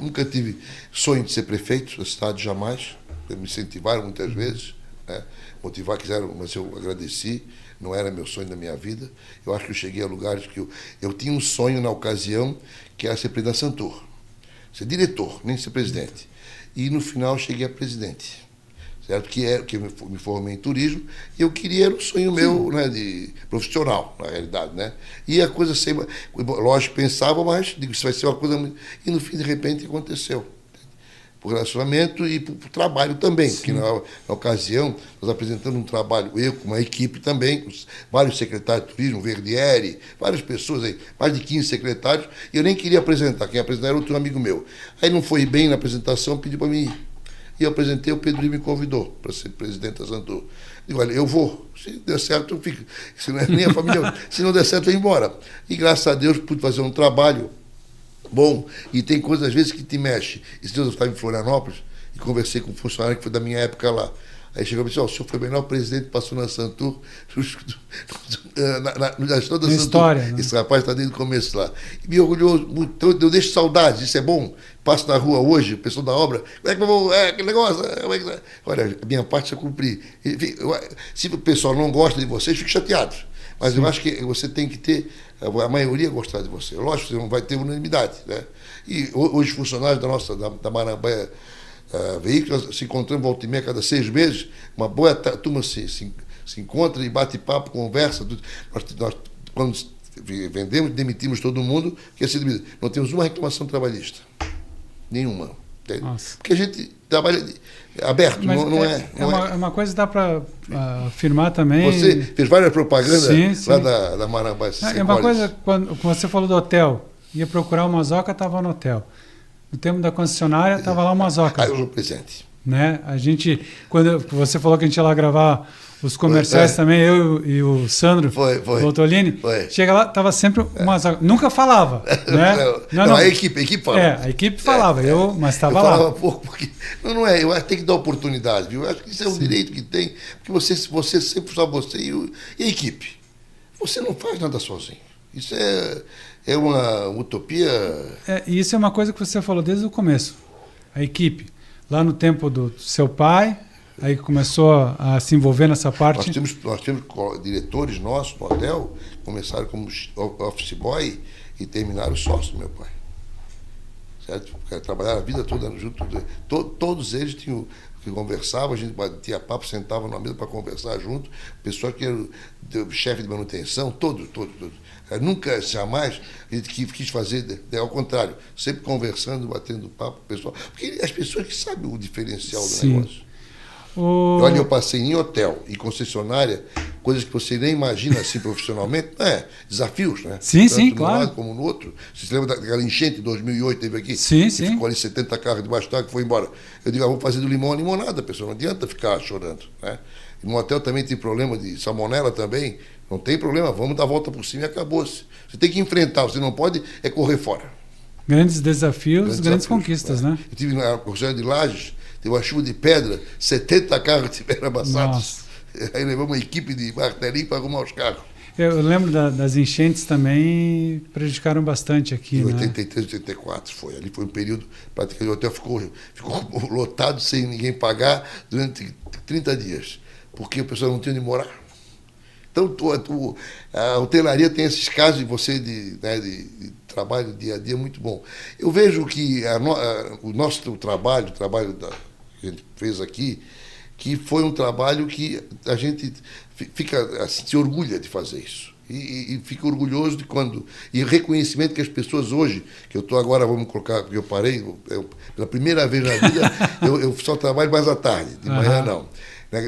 nunca tive sonho de ser prefeito da cidade, jamais. Me incentivaram muitas vezes. né? Motivar, quiseram, mas eu agradeci, não era meu sonho da minha vida. Eu acho que eu cheguei a lugares que eu tinha um sonho na ocasião, que era ser presidente da Santur, ser diretor, nem ser presidente. E no final cheguei a presidente. Certo? Que eu me formei em turismo e eu queria, era um sonho meu, né, de profissional, na realidade, né? E a coisa sempre, lógico, pensava, mas digo, isso vai ser uma coisa muito... E no fim, de repente, aconteceu. Por relacionamento e por trabalho também, Sim. porque na ocasião nós apresentamos um trabalho, eu com uma equipe também, com vários secretários de turismo, Verdieri, várias pessoas aí, mais de 15 secretários, e eu nem queria apresentar, quem apresentar era outro amigo meu. Aí não foi bem na apresentação, pediu para mim ir. E eu apresentei, o Pedrinho me convidou para ser presidente da Santur. Digo, olha, eu vou, se der certo eu fico, se não é nem a família, se não der certo eu vou embora. E graças a Deus pude fazer um trabalho bom, e tem coisas às vezes que te mexe. Esse dia eu estava em Florianópolis e conversei com um funcionário que foi da minha época lá. Aí chegou e disse, o senhor foi o melhor presidente que passou na Santur, na história da Santur. Né? Esse rapaz está desde o começo lá. E me orgulhou muito, então eu deixo saudades, isso é bom. Passo na rua hoje, o pessoal da obra, como é que eu vou, aquele negócio, olha, a minha parte eu cumpri. Se o pessoal não gosta de vocês, fico chateado. Mas eu acho que você tem que ter, a maioria gostar de você. Lógico, você não vai ter unanimidade, né? E hoje, funcionários da Marambaia Veículos se encontrando volta e meia cada 6 meses, uma boa turma se encontra e bate papo, conversa. Nós, quando vendemos, demitimos todo mundo, que não temos uma reclamação trabalhista. Nenhuma. Porque a gente trabalha aberto, mas não é. É uma coisa que dá para afirmar também. Você fez várias propagandas sim. lá da Marambaia. É uma coisa, quando você falou do hotel, ia procurar uma Mazoca, estava no hotel. No tempo da concessionária, estava lá uma Mazoca. Aí eu sou presente. Né? A gente, quando você falou que a gente ia lá gravar os comerciais também, eu e o Sandro Voltolini, chega lá, estava sempre uma Mazoca. Nunca falava. Né? Não, a equipe falava. A equipe falava, mas estava lá. Eu falava pouco, porque não é, eu acho que tem que dar oportunidade, viu? Eu acho que isso é um direito que tem, porque você sempre só você e a equipe. Você não faz nada sozinho. Isso é uma utopia. E isso é uma coisa que você falou desde o começo. A equipe. Lá no tempo do seu pai, aí começou a se envolver nessa parte. Nós temos diretores nossos no hotel, começaram como office boy e terminaram sócio do meu pai. Certo? Trabalharam a vida toda junto. Todos eles tinham que conversavam, a gente batia papo, sentava na mesa para conversar junto. Pessoal que era o chefe de manutenção, todos. Nunca, jamais, a gente quis fazer, ao contrário, sempre conversando, batendo papo, pessoal. Porque as pessoas que sabem o diferencial do negócio. Olha, eu passei em hotel e concessionária, coisas que você nem imagina assim profissionalmente, desafios, né? Sim, claro. Num lado como no outro. Você se lembra daquela enchente de 2008, teve aqui? Sim. Ficou ali 70 carros debaixo d'água que foi embora. Eu digo, vou fazer do limão a limonada, pessoal, não adianta ficar chorando, né? E no hotel também tem problema de salmonela também, não tem problema, vamos dar a volta por cima e acabou-se. Você tem que enfrentar, você não pode correr fora. Grandes desafios, grandes conquistas, né? Eu tive na concessionária de Lages, teve uma chuva de pedra, 70 carros tiveram amassados. Aí levamos uma equipe de martelinho para arrumar os carros. Eu lembro das enchentes também, prejudicaram bastante aqui. Em 83, 84 foi. Ali foi um período, praticamente o hotel ficou lotado sem ninguém pagar durante 30 dias, porque o pessoal não tinha onde morar. Então, a hotelaria tem esses casos de você de trabalho dia a dia muito bom. Eu vejo que o nosso trabalho, que a gente fez aqui, que foi um trabalho que a gente fica assim, se orgulha de fazer isso. E fica orgulhoso de quando... E reconhecimento que as pessoas hoje, que eu estou agora, vamos colocar, porque eu parei, pela primeira vez na vida, eu só trabalho mais à tarde, de manhã não.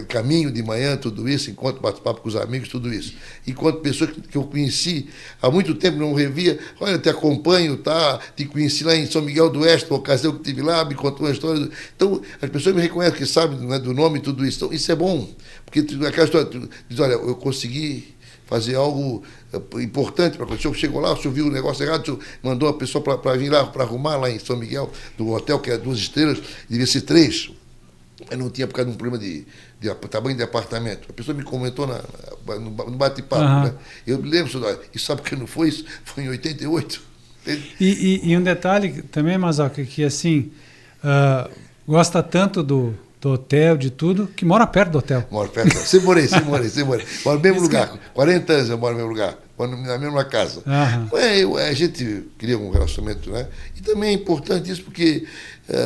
Caminho de manhã, tudo isso, encontro, bate-papo com os amigos, tudo isso. Enquanto pessoas que eu conheci há muito tempo, não revia, olha, te acompanho, te conheci lá em São Miguel do Oeste, na ocasião que estive lá, me contou uma história. Então, as pessoas me reconhecem, que sabem, né, do nome e tudo isso. Então, isso é bom, porque aquela história, tu diz, olha, eu consegui fazer algo importante para o senhor. Chegou lá, o senhor viu o negócio errado, o senhor mandou a pessoa para vir lá, para arrumar lá em São Miguel, do hotel, que é 2 estrelas, devia ser 3. Eu não tinha por causa de um problema de tamanho de apartamento. A pessoa me comentou no bate-papo. Né? Eu me lembro, e sabe que não foi isso? Foi em 88. E um detalhe também, Mazoca, que assim, gosta tanto do do hotel, de tudo, que mora perto do hotel. Moro perto. Sempre morei. Moro no mesmo lugar. 40 anos eu moro no mesmo lugar. Moro na mesma casa. A gente cria um relacionamento, né? E também é importante isso porque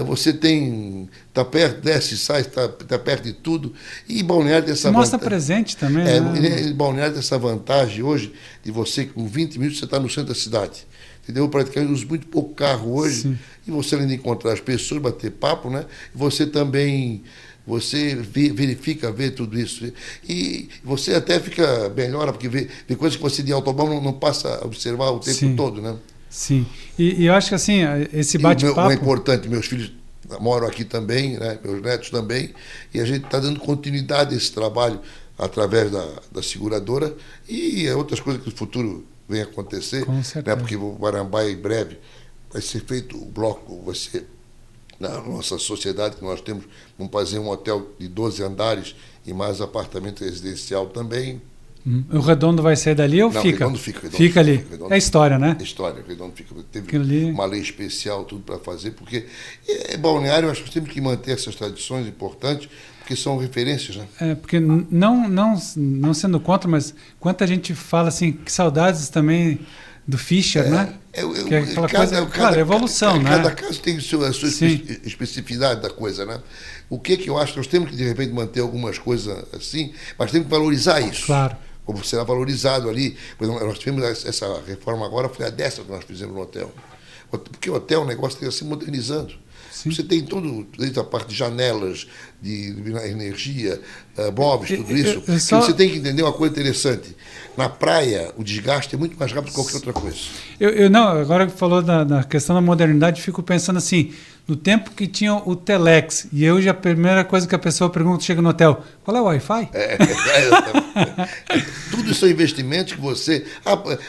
você está perto, desce, sai, está perto de tudo. E Balneário tem essa mostra presente também, né? Balneário tem essa vantagem hoje de você, com 20 minutos, você está no centro da cidade. Entendeu? Praticamente uso muito pouco carro hoje. Sim. E você, além de encontrar as pessoas, bater papo, né? Você também verifica, vê tudo isso. E você até fica melhor, porque vê coisas que você de automóvel não passa a observar o tempo Sim. todo, né? Sim. E eu acho que assim, esse bate-papo... É importante, meus filhos moram aqui também, né? Meus netos também, e a gente está dando continuidade a esse trabalho através da seguradora e outras coisas que no futuro vem acontecer, Com certeza. né? Porque o Marambaia em breve vai ser feito, o bloco vai ser na nossa sociedade que nós temos, vamos fazer um hotel de 12 andares e mais apartamento residencial também. O Redondo vai sair dali ou Não, fica? Redondo fica. Fica ali. É história, né? História, Redondo fica. Teve ali... uma lei especial, tudo para fazer, porque Balneário, eu acho que temos que manter essas tradições importantes, porque são referências, né? Porque não sendo contra, mas quanta gente fala assim, que saudades também do Fischer, né? Que é aquela coisa, claro, evolução, né? Cada caso tem a sua especificidade da coisa, né? O que eu acho que nós temos que, de repente, manter algumas coisas assim, mas temos que valorizar isso. Claro. Como será valorizado ali. Nós tivemos essa reforma agora, foi a 10ª que nós fizemos no hotel. Porque o hotel, o negócio tem que se modernizando. Sim. Você tem tudo, desde a parte de janelas, de energia, móveis, tudo isso. Você tem que entender uma coisa interessante. Na praia, o desgaste é muito mais rápido que qualquer outra coisa. Não, agora que falou da questão da modernidade, fico pensando assim, no tempo que tinha o Telex, e hoje a primeira coisa que a pessoa pergunta, chega no hotel, qual é o Wi-Fi? Tudo isso são investimentos que você...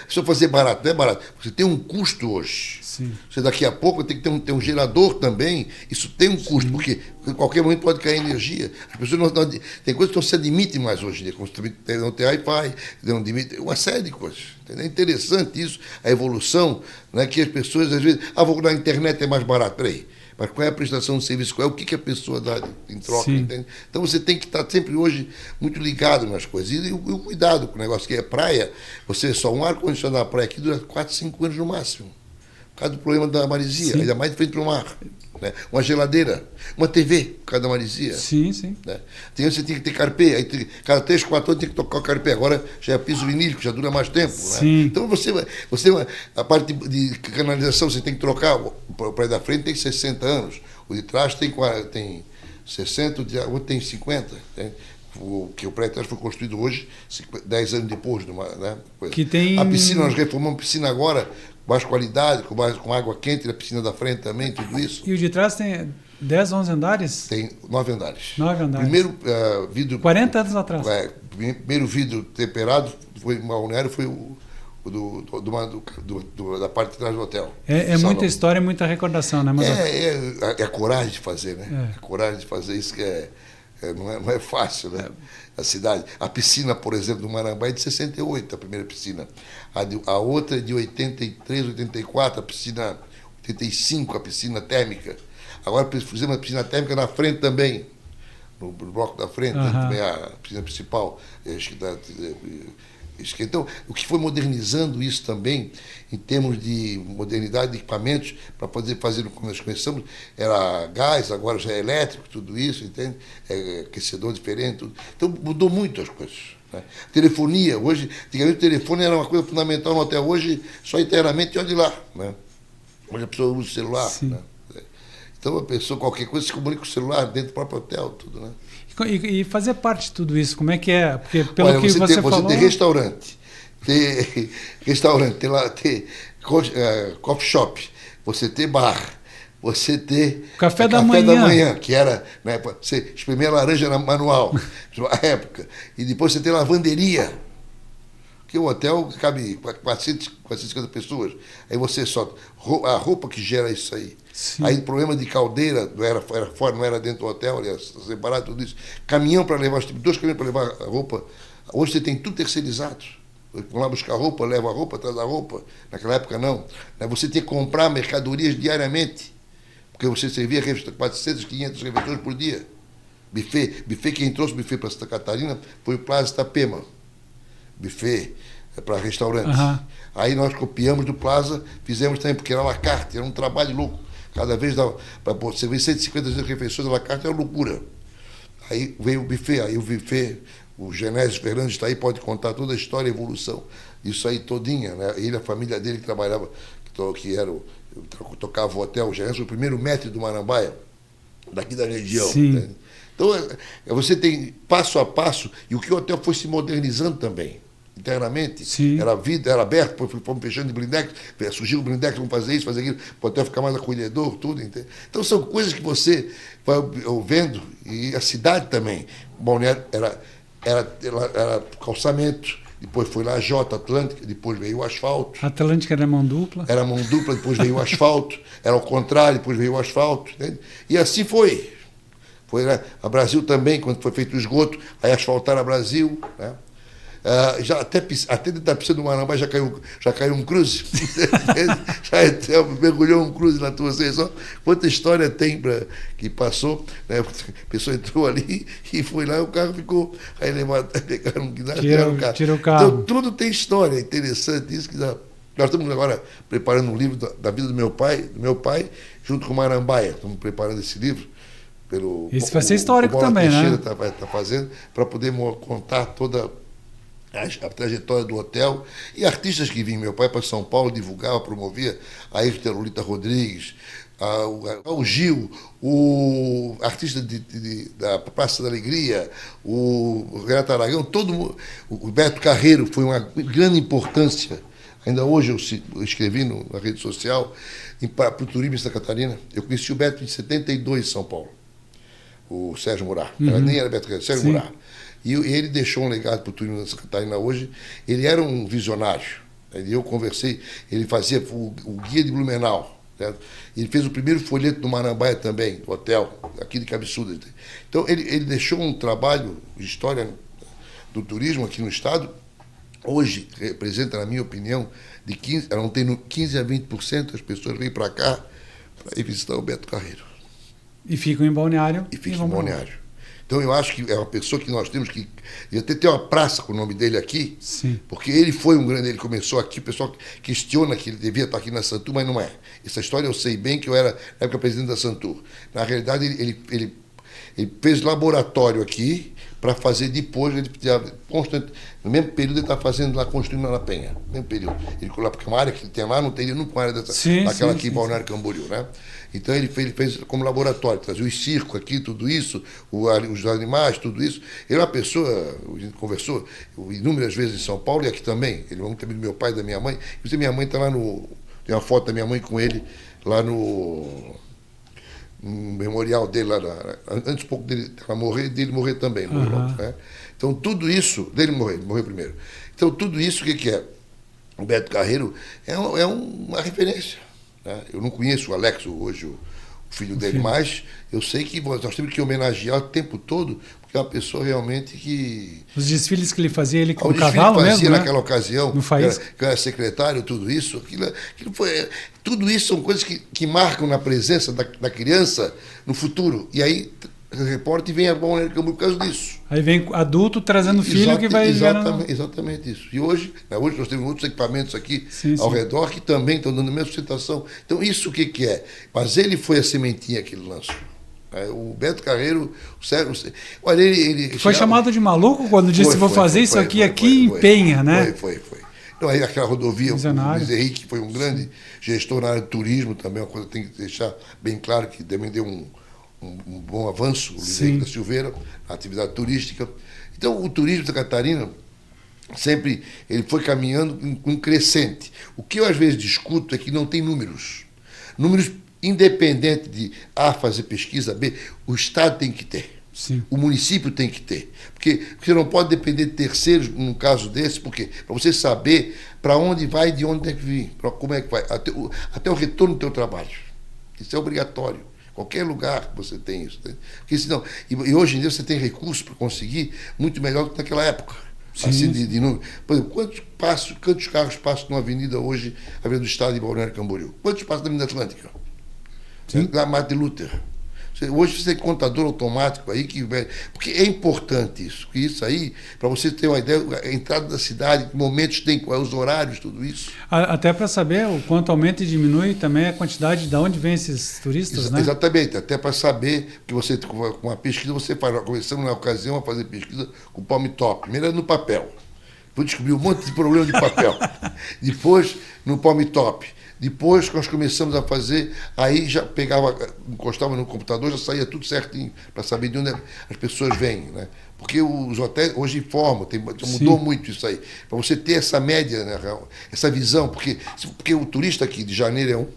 se eu fazer barato, não é barato. Você tem um custo hoje. Sim. Você daqui a pouco tem que ter um gerador também. Isso tem um custo, porque em qualquer momento pode cair energia. As pessoas tem coisas que não se admitem mais hoje em dia, como não ter Wi-Fi, não admite uma série de coisas. Entendeu? É interessante isso, a evolução, né, que as pessoas às vezes... vou na internet, é mais barato. Peraí. Mas qual é a prestação de serviço? Qual é o que a pessoa dá em troca? Entende? Então você tem que estar sempre hoje muito ligado nas coisas. E o cuidado com o negócio que é praia, você só um ar-condicionado na praia aqui dura 4, 5 anos no máximo. Por causa do problema da maresia, ainda mais de frente para o mar. Né? Uma geladeira, uma TV, por causa da maresia. Sim, sim. Né? Você tem que ter carpê, aí cada 3, 4 anos tem que tocar o carpê. Agora já é piso vinílico, já dura mais tempo. Né? Então a parte de canalização você tem que trocar. O prédio da frente tem 60 anos, o de trás tem 60, o outro tem 50. Né? O prédio de trás foi construído hoje, 10 anos depois de uma, né, coisa. Que tem... A piscina, nós reformamos a piscina agora, mais qualidade, com água quente, na piscina da frente também, tudo isso. E o de trás tem 10, 11 andares? Tem 9 andares. 9 andares. Primeiro vidro... 40 anos atrás. Primeiro vidro temperado, foi Balneário, foi da parte de trás do hotel. É muita história e muita recordação, né? Mas é a coragem de fazer, né? A coragem de fazer isso que não é fácil, né? A cidade. A piscina, por exemplo, do Marambaia é de 68, a primeira piscina. A outra é de 83, 84, a piscina 85, a piscina térmica. Agora fizemos a piscina térmica na frente também, no bloco da frente, também a piscina principal. Então, o que foi modernizando isso também, em termos de modernidade de equipamentos, para fazer como nós começamos, era gás, agora já é elétrico, tudo isso, entende? Aquecedor diferente, tudo. Então, mudou muito as coisas. Né? Telefonia, hoje, antigamente o telefone era uma coisa fundamental no hotel, hoje só internamente, olha lá. Né? Hoje a pessoa usa o celular. Né? Então, a pessoa, qualquer coisa, se comunica com o celular dentro do próprio hotel, tudo, né? E fazer parte de tudo isso, como é que é? Porque pelo Olha, que você falou... Você tem restaurante, ter coffee shop, você ter bar, você ter café da manhã, que era, né, você espremer a laranja manual, na época, e depois você ter lavanderia, porque o hotel cabe 450 pessoas, aí você só... A roupa que gera isso aí. Sim. Aí problema de caldeira, era fora, não era dentro do hotel, era separado, tudo isso. Caminhão para levar, 2 caminhões para levar a roupa. Hoje você tem tudo terceirizado. Vão lá buscar roupa, leva a roupa, traz a roupa. Naquela época não. Você tinha que comprar mercadorias diariamente, porque você servia 400, 500 refeições por dia. Buffet, quem trouxe o buffet para Santa Catarina foi o Plaza Itapema. Buffet para restaurantes. Aí nós copiamos do Plaza, fizemos também, porque era à la carte, era um trabalho louco. Cada vez para você ver 150 refeições à la carte é uma loucura. Aí veio o buffet, o Genésio Fernandes está aí, pode contar toda a história, a evolução, isso aí todinha, né? Ele, a família dele que trabalhava, tocava o hotel, o Genésio foi o primeiro mestre do Marambaia, daqui da região. Né? Então, você tem passo a passo, e o que o hotel foi se modernizando também. Internamente, era vida, era aberto, fomos fechando de blindex, surgiu o blindex, vamos fazer isso, fazer aquilo, para o hotel ficar mais acolhedor, tudo. Entende? Então são coisas que você vai vendo, e a cidade também. O balneário era calçamento, depois foi lá a J Atlântica, depois veio o asfalto. Atlântica era mão dupla? Era mão dupla, depois veio o asfalto, era ao contrário, depois veio o asfalto. Entende? E assim foi. Foi, né? A Brasil também, quando foi feito o esgoto, aí asfaltaram a Brasil, né? Já até dentro da piscina do Marambá já caiu um cruze. Já mergulhou um cruze na tua só. Quanta história tem que passou, né? A pessoa entrou ali e foi lá, o carro ficou. Aí pegaram o carro. Tira o carro. Então tudo tem história, interessante isso. Nós estamos agora preparando um livro da vida do meu pai, junto com o Marambaia. Estamos preparando esse livro. Esse vai ser histórico também, né? Está fazendo, para poder contar toda a trajetória do hotel, e artistas que vinham. Meu pai para São Paulo divulgava, promovia a Lolita Rodrigues, o Gil, o artista da Praça da Alegria, o Renato Aragão, todo mundo, o Beto Carreiro foi uma grande importância. Ainda hoje eu escrevi na rede social para o turismo em Santa Catarina. Eu conheci o Beto em 72 em São Paulo, o Sérgio Murat. Nem era Beto Carreiro, Sérgio Murat. E ele deixou um legado para o turismo de Santa Catarina hoje. Ele era um visionário. Eu conversei, ele fazia o guia de Blumenau. Certo? Ele fez o primeiro folheto do Marambaia também, do hotel, aqui de Cabeçuda. Então, ele deixou um trabalho de história do turismo aqui no estado. Hoje, representa, na minha opinião, de 15 a 20% das pessoas vêm para cá para ir visitar o Beto Carreiro. E ficam em Balneário. E ficam em Balneário. Então, eu acho que é uma pessoa que nós temos que... E até tem uma praça com o nome dele aqui, porque ele foi um grande... Ele começou aqui, o pessoal questiona que ele devia estar aqui na Santur, mas não é. Essa história eu sei bem, que eu era, na época, presidente da Santur. Na realidade, ele fez laboratório aqui para fazer depois, no mesmo período ele está fazendo lá, construindo na Penha, no mesmo período. Porque uma área que tem lá não teria nunca uma área daquela aqui em Balneário Camboriú, né? Então ele fez como laboratório, trazia os circos aqui, tudo isso, os animais, tudo isso. Ele é uma pessoa, a gente conversou inúmeras vezes em São Paulo e aqui também. Ele é muito amigo do meu pai e da minha mãe. Inclusive minha mãe está lá tem uma foto da minha mãe com ele lá no memorial dele, antes um pouco dele morrer também. Né? Então tudo isso, dele morreu primeiro. Então tudo isso, o que é? O Beto Carreiro é uma referência. Né? Eu não conheço o Alex, hoje o filho dele, mas eu sei que nós temos que homenagear o tempo todo, porque é uma pessoa realmente que... Os desfiles que ele fazia, ele com o cavalo mesmo, fazia né? Naquela ocasião, que era secretário, tudo isso, tudo isso são coisas que marcam na presença da criança no futuro. E aí o repórter vem a Balneário Camboriú por causa disso. Aí vem adulto trazendo filho que vai... Exatamente isso. E hoje nós temos outros equipamentos aqui ao redor que também estão dando a mesma sustentação. Então, isso o que é? Mas ele foi a sementinha que ele lançou. O Beto Carreiro, o Sérgio... Olha, ele foi chamado de maluco quando disse vou fazer isso aqui em Penha, né? Foi. Então, aí aquela rodovia, o Luiz Henrique foi um grande gestor na área de turismo também, uma coisa que tem que deixar bem claro, que também deu um bom avanço, o Luiz Henrique da Silveira, na atividade turística. Então, o turismo da Catarina sempre ele foi caminhando em crescente. O que eu às vezes discuto é que não tem números. Números independente de A, fazer pesquisa, B, o Estado tem que ter. O município tem que ter. Porque você não pode depender de terceiros num caso desse, porque para você saber para onde vai e de onde tem que vir, como é que vai, até o retorno do teu trabalho. Isso é obrigatório. Qualquer lugar você tem isso. Né? Porque senão, e hoje em dia você tem recursos para conseguir muito melhor do que naquela época. Assim, por exemplo, quantos carros passam numa avenida hoje, a Avenida do Estado de Balneário Camboriú? Quantos passam na Avenida Atlântica? Na Martin Luther. Hoje você tem contador automático aí, porque é importante isso. Porque isso aí, para você ter uma ideia, a entrada da cidade, que momentos tem, quais os horários, tudo isso. Até para saber o quanto aumenta e diminui também a quantidade de onde vêm esses turistas, né? Exatamente, até para saber que você, com uma pesquisa, você faz. Nós começamos na ocasião a fazer pesquisa com o Palm Top. Primeiro era no papel. Vou descobrir um monte de problema de papel. Depois, no Palm Top. Depois, nós começamos a fazer, aí já pegava, encostava no computador, já saía tudo certinho, para saber de onde as pessoas vêm, né? Porque os hotéis hoje informam, mudou muito isso aí. Para você ter essa média, né, essa visão, porque o turista aqui de janeiro é um,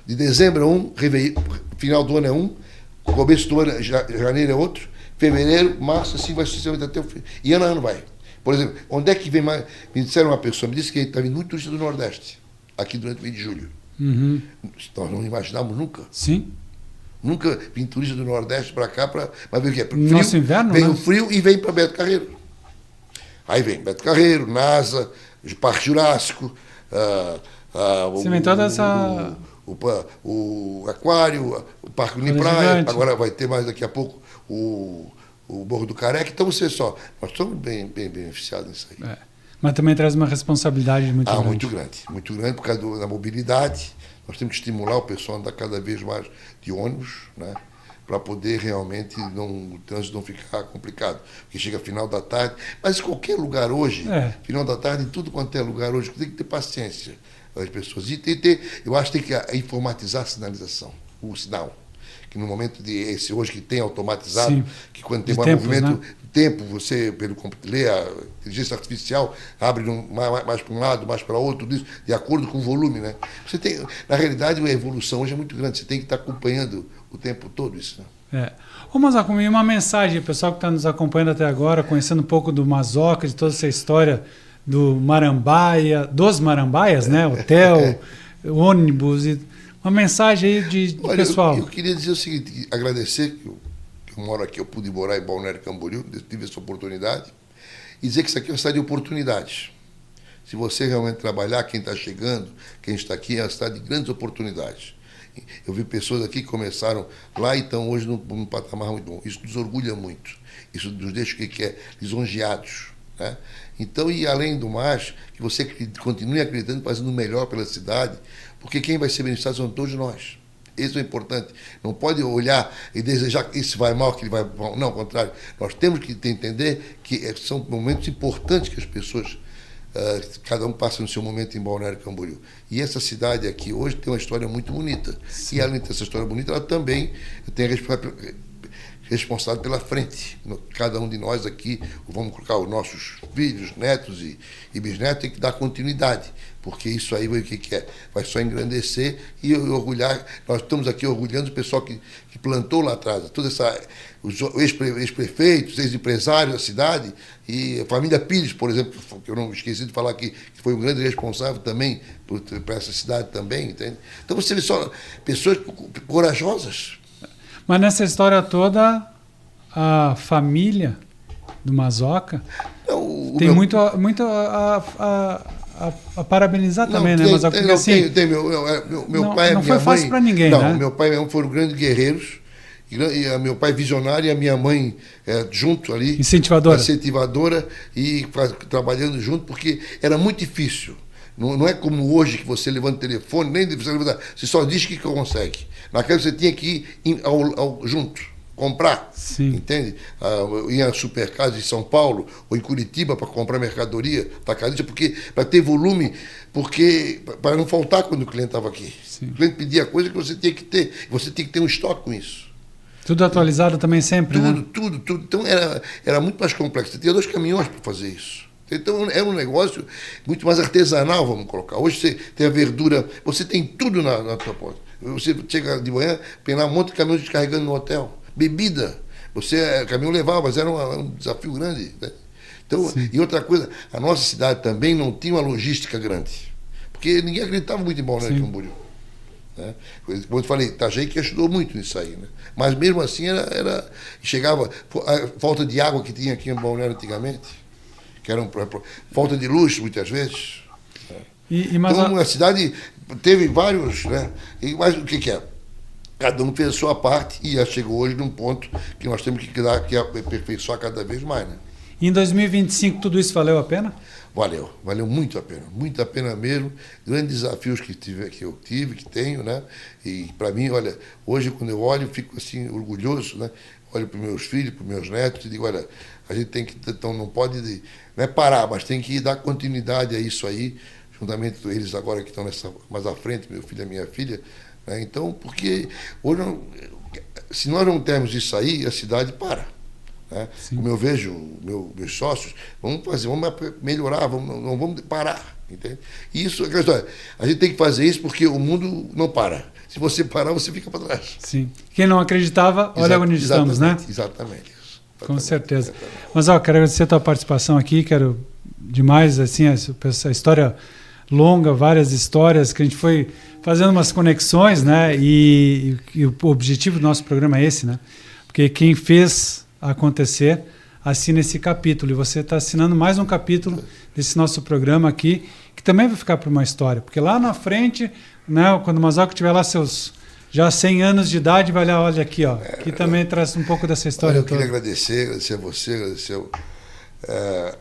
de dezembro é um, final do ano é um, começo do ano, janeiro é outro, fevereiro, março, assim vai sucessivamente até o fim. E ano a ano vai. Por exemplo, onde é que vem mais? Me disseram uma pessoa, me disse que está vindo muito turista do Nordeste, aqui durante o mês de julho. Uhum. Nós não imaginávamos nunca. Sim. Nunca vim turista do Nordeste para cá, mas ver o que é? Frio, nosso inverno, vem, né? O frio e vem para Beto Carreiro. Aí vem Beto Carreiro, NASA, Parque Jurássico, Você vem toda essa... o Aquário, o Parque Unipraia, agora vai ter mais daqui a pouco o Morro do Careca. Então, você só, nós estamos bem beneficiados nisso aí. É. Mas também traz uma responsabilidade muito grande. Muito grande por causa da mobilidade. Nós temos que estimular o pessoal a andar cada vez mais de ônibus, né? Para poder realmente o trânsito não ficar complicado. Porque chega final da tarde, mas em qualquer lugar hoje, final da tarde, em tudo quanto é lugar hoje, tem que ter paciência das pessoas. E eu acho que tem que informatizar a sinalização, o sinal. Que no momento hoje que tem automatizado, sim, que quando tem mais movimento, né? Tempo, você, pelo ler a inteligência artificial, abre mais para um lado, mais para outro, tudo isso, de acordo com o volume, né? Você tem, na realidade, a evolução hoje é muito grande, você tem que estar acompanhando o tempo todo isso, né? Ô, Mazoca, uma mensagem, o pessoal que está nos acompanhando até agora, conhecendo um pouco do Mazoca, de toda essa história do Marambaia, dos Marambaias, né? Hotel, ônibus, uma mensagem aí de pessoal. Eu queria dizer o seguinte, agradecer que eu moro aqui, eu pude morar em Balneário Camboriú, tive essa oportunidade, e dizer que isso aqui é uma cidade de oportunidades. Se você realmente trabalhar, quem está chegando, quem está aqui, é uma cidade de grandes oportunidades. Eu vi pessoas aqui que começaram lá e estão hoje num patamar muito bom. Isso nos orgulha muito. Isso nos deixa lisonjeados, né? Então, e além do mais, que você continue acreditando, fazendo o melhor pela cidade, porque quem vai ser beneficiado são todos nós. Isso é importante. Não pode olhar e desejar que isso vai mal, que ele vai mal. Não, ao contrário. Nós temos que entender que são momentos importantes que as pessoas, cada um passa no seu momento em Balneário Camboriú. E essa cidade aqui hoje tem uma história muito bonita. Sim. E além dessa história bonita, ela também tem responsável pela frente. Cada um de nós aqui, vamos colocar os nossos filhos, netos e bisnetos, tem que dar continuidade, porque isso aí o que é? Vai só engrandecer e orgulhar. Nós estamos aqui orgulhando o pessoal que plantou lá atrás, os ex-prefeitos, ex-empresários da cidade, e a família Pires, por exemplo, que eu não esqueci de falar aqui, que foi um grande responsável também para essa cidade também, entende? Então você vê só pessoas corajosas. Mas nessa história toda, a família do Mazoca tem muito a parabenizar também, né, Mazoca? Porque assim, meu pai e minha mãe... Não foi fácil para ninguém, não, né? Meu pai e minha mãe foram grandes guerreiros, e meu pai visionário e a minha mãe junto ali. Incentivadora e trabalhando junto, porque era muito difícil. Não é como hoje que você levanta o telefone, nem você levanta, você só diz que consegue. Naquela você tinha que ir junto, comprar. Sim. Entende? Eu ia a Supercasa em São Paulo ou em Curitiba para comprar mercadoria atacadista, porque para ter volume, para não faltar quando o cliente estava aqui. Sim. O cliente pedia coisa que você tinha que ter, você tinha que ter um estoque com isso. Tudo atualizado também sempre, tudo, né? Tudo. Então era muito mais complexo. Você tinha 2 caminhões para fazer isso. Então, é um negócio muito mais artesanal, vamos colocar. Hoje você tem a verdura, você tem tudo na tua porta. Você chega de manhã, pegar um monte de caminhões descarregando no hotel. Bebida. Caminhão levava, mas era um desafio grande, né? Então, e outra coisa, a nossa cidade também não tinha uma logística grande. Porque ninguém acreditava muito em Balneário Camboriú. Né? Como eu falei, Itajaí que ajudou muito nisso aí, né? Mas mesmo assim, chegava a falta de água que tinha aqui em Balneário antigamente, que era falta de luz, muitas vezes. Mas então, a cidade teve vários... Né? Mas o que é? cada um fez a sua parte e já chegou hoje num ponto que nós temos que aperfeiçoar cada vez mais, né? E em 2025 tudo isso valeu a pena? Valeu muito a pena mesmo. Grandes desafios que eu tive, que tenho, né? E para mim, olha, hoje quando eu olho, eu fico assim orgulhoso, né? Olho para os meus filhos, para os meus netos e digo, olha, a gente tem que, então não pode, não é parar, mas tem que dar continuidade a isso aí, juntamente com eles agora que estão mais à frente, meu filho e minha filha, né? Então, porque hoje, se nós não temos isso aí, a cidade para. Né? Como eu vejo meus sócios, vamos melhorar, não vamos parar. Entende? E isso, a gente tem que fazer isso porque o mundo não para. Se você parar, você fica para trás. Sim. Quem não acreditava, olha onde estamos, né? Exatamente. Com certeza. Exatamente. Mas, quero agradecer a tua participação aqui, quero demais, assim, essa história longa, várias histórias que a gente foi fazendo umas conexões, né? E o objetivo do nosso programa é esse, né? Porque quem fez acontecer assina esse capítulo, e você está assinando mais um capítulo desse nosso programa aqui, que também vai ficar para uma história, porque lá na frente, né, quando o Mazzoca tiver lá seus já 100 anos de idade, vai lá, olha aqui, ó, que também traz um pouco dessa história toda. Eu queria agradecer a você, agradecer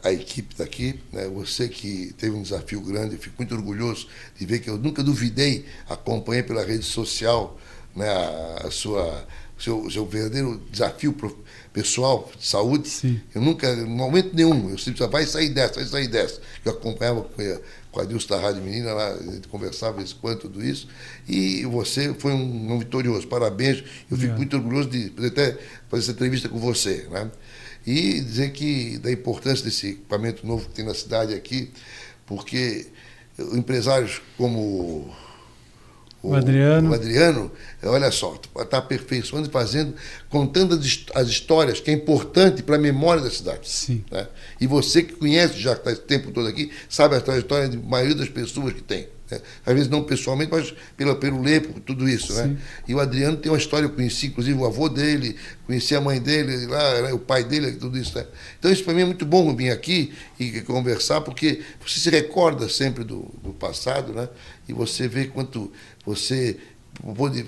a equipe daqui, né, você que teve um desafio grande, eu fico muito orgulhoso de ver que eu nunca duvidei, acompanhei pela rede social, né, seu verdadeiro desafio pessoal, de saúde. Sim. Eu nunca, em momento nenhum, eu sempre vai sair dessa. Eu acompanhava com a Dilson da Rádio Menina, lá, a gente conversava isso, quanto tudo isso, e você foi um vitorioso, parabéns, eu fico muito orgulhoso de poder até fazer essa entrevista com você, né? E dizer que da importância desse equipamento novo que tem na cidade aqui, porque empresários como o Adriano, olha só, está aperfeiçoando e fazendo, contando as histórias, que é importante para a memória da cidade. Sim. Né? E você que conhece, já que está esse tempo todo aqui, sabe a trajetória de maioria das pessoas que tem. Né? Às vezes não pessoalmente, mas pelo ler, por tudo isso. Né? E o Adriano tem uma história, eu conheci, inclusive o avô dele, conheci a mãe dele, lá, né? O pai dele, tudo isso. Né? Então isso para mim é muito bom vir aqui e conversar, porque você se recorda sempre do passado, né? E você vê quanto você pode,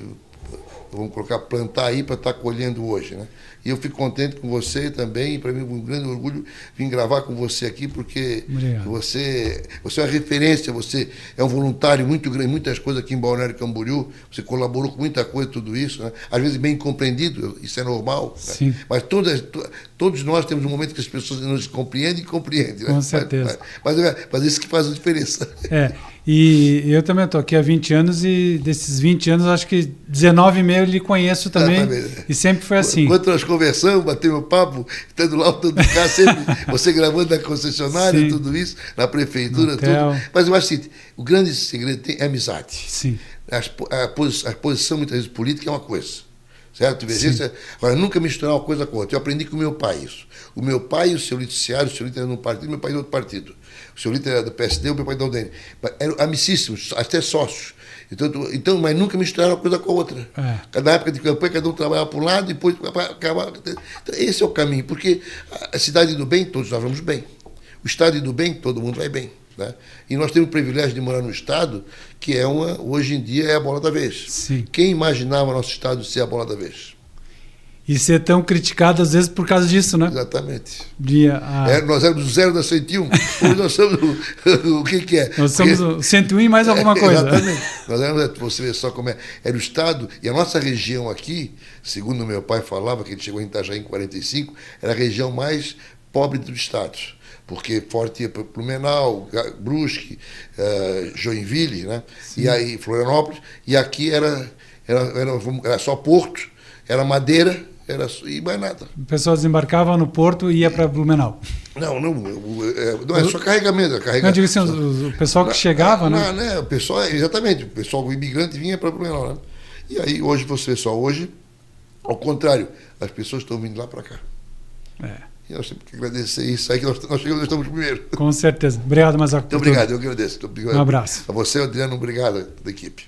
vamos colocar, plantar aí para estar colhendo hoje, né? E eu fico contente com você também, e para mim é um grande orgulho vir gravar com você aqui, porque você é uma referência, você é um voluntário muito grande, muitas coisas aqui em Balneário Camboriú, você colaborou com muita coisa, tudo isso, né? Às vezes bem compreendido, isso é normal, né? Mas todos nós temos um momento que as pessoas nos compreendem e compreendem. Né? Com certeza. Mas isso que faz a diferença. E eu também estou aqui há 20 anos e desses 20 anos, acho que 19 e meio eu lhe conheço também. E sempre foi assim. Enquanto nós conversamos, batemos papo, estando lá, estando cá, sempre você gravando na concessionária, e tudo isso, na prefeitura, tudo. Mas eu acho assim, o grande segredo é amizade. Sim. A posição, muitas vezes, política é uma coisa. Certo? Divergência. Agora, nunca misturar uma coisa com outra. Eu aprendi com o meu pai isso. O meu pai, o seu Lito Seara, o seu Lito era num partido, meu pai era outro partido. O seu Lito era do PSD, o meu pai da UDN. Eram amicíssimos, até sócios. Então, mas nunca misturaram uma coisa com a outra. Cada época de campanha, cada um trabalhava para um lado, depois acabava. Então, esse é o caminho, porque a cidade do bem, todos nós vamos bem. O estado do bem, todo mundo vai bem. Né? E nós temos o privilégio de morar no estado que hoje em dia é a bola da vez. Sim. Quem imaginava nosso estado ser a bola da vez? E ser tão criticado às vezes por causa disso, né? Exatamente. Nós éramos o 0 da 101, hoje nós somos o que é? Nós somos o 101 e mais alguma coisa. Exatamente. Nós éramos, você vê só como era o estado, e a nossa região aqui, segundo meu pai falava, que ele chegou em Itajaí em 45, era a região mais pobre do estado. Porque Forte ia para Blumenau, Brusque, Joinville, né? E aí Florianópolis, e aqui era só Porto, era Madeira, e mais nada. O pessoal desembarcava no Porto e ia para Blumenau. Não é só carregamento. Não, digo assim, o pessoal que chegava, né? Não, o pessoal, exatamente, o imigrante vinha para Blumenau, né? E aí hoje, você vê só, hoje, ao contrário, as pessoas estão vindo lá para cá. E nós temos que agradecer isso aí, que nós estamos primeiro. Com certeza. Obrigado, Mazzoca. Muito obrigado, eu agradeço. Um abraço. A você, Adriano, obrigado da equipe.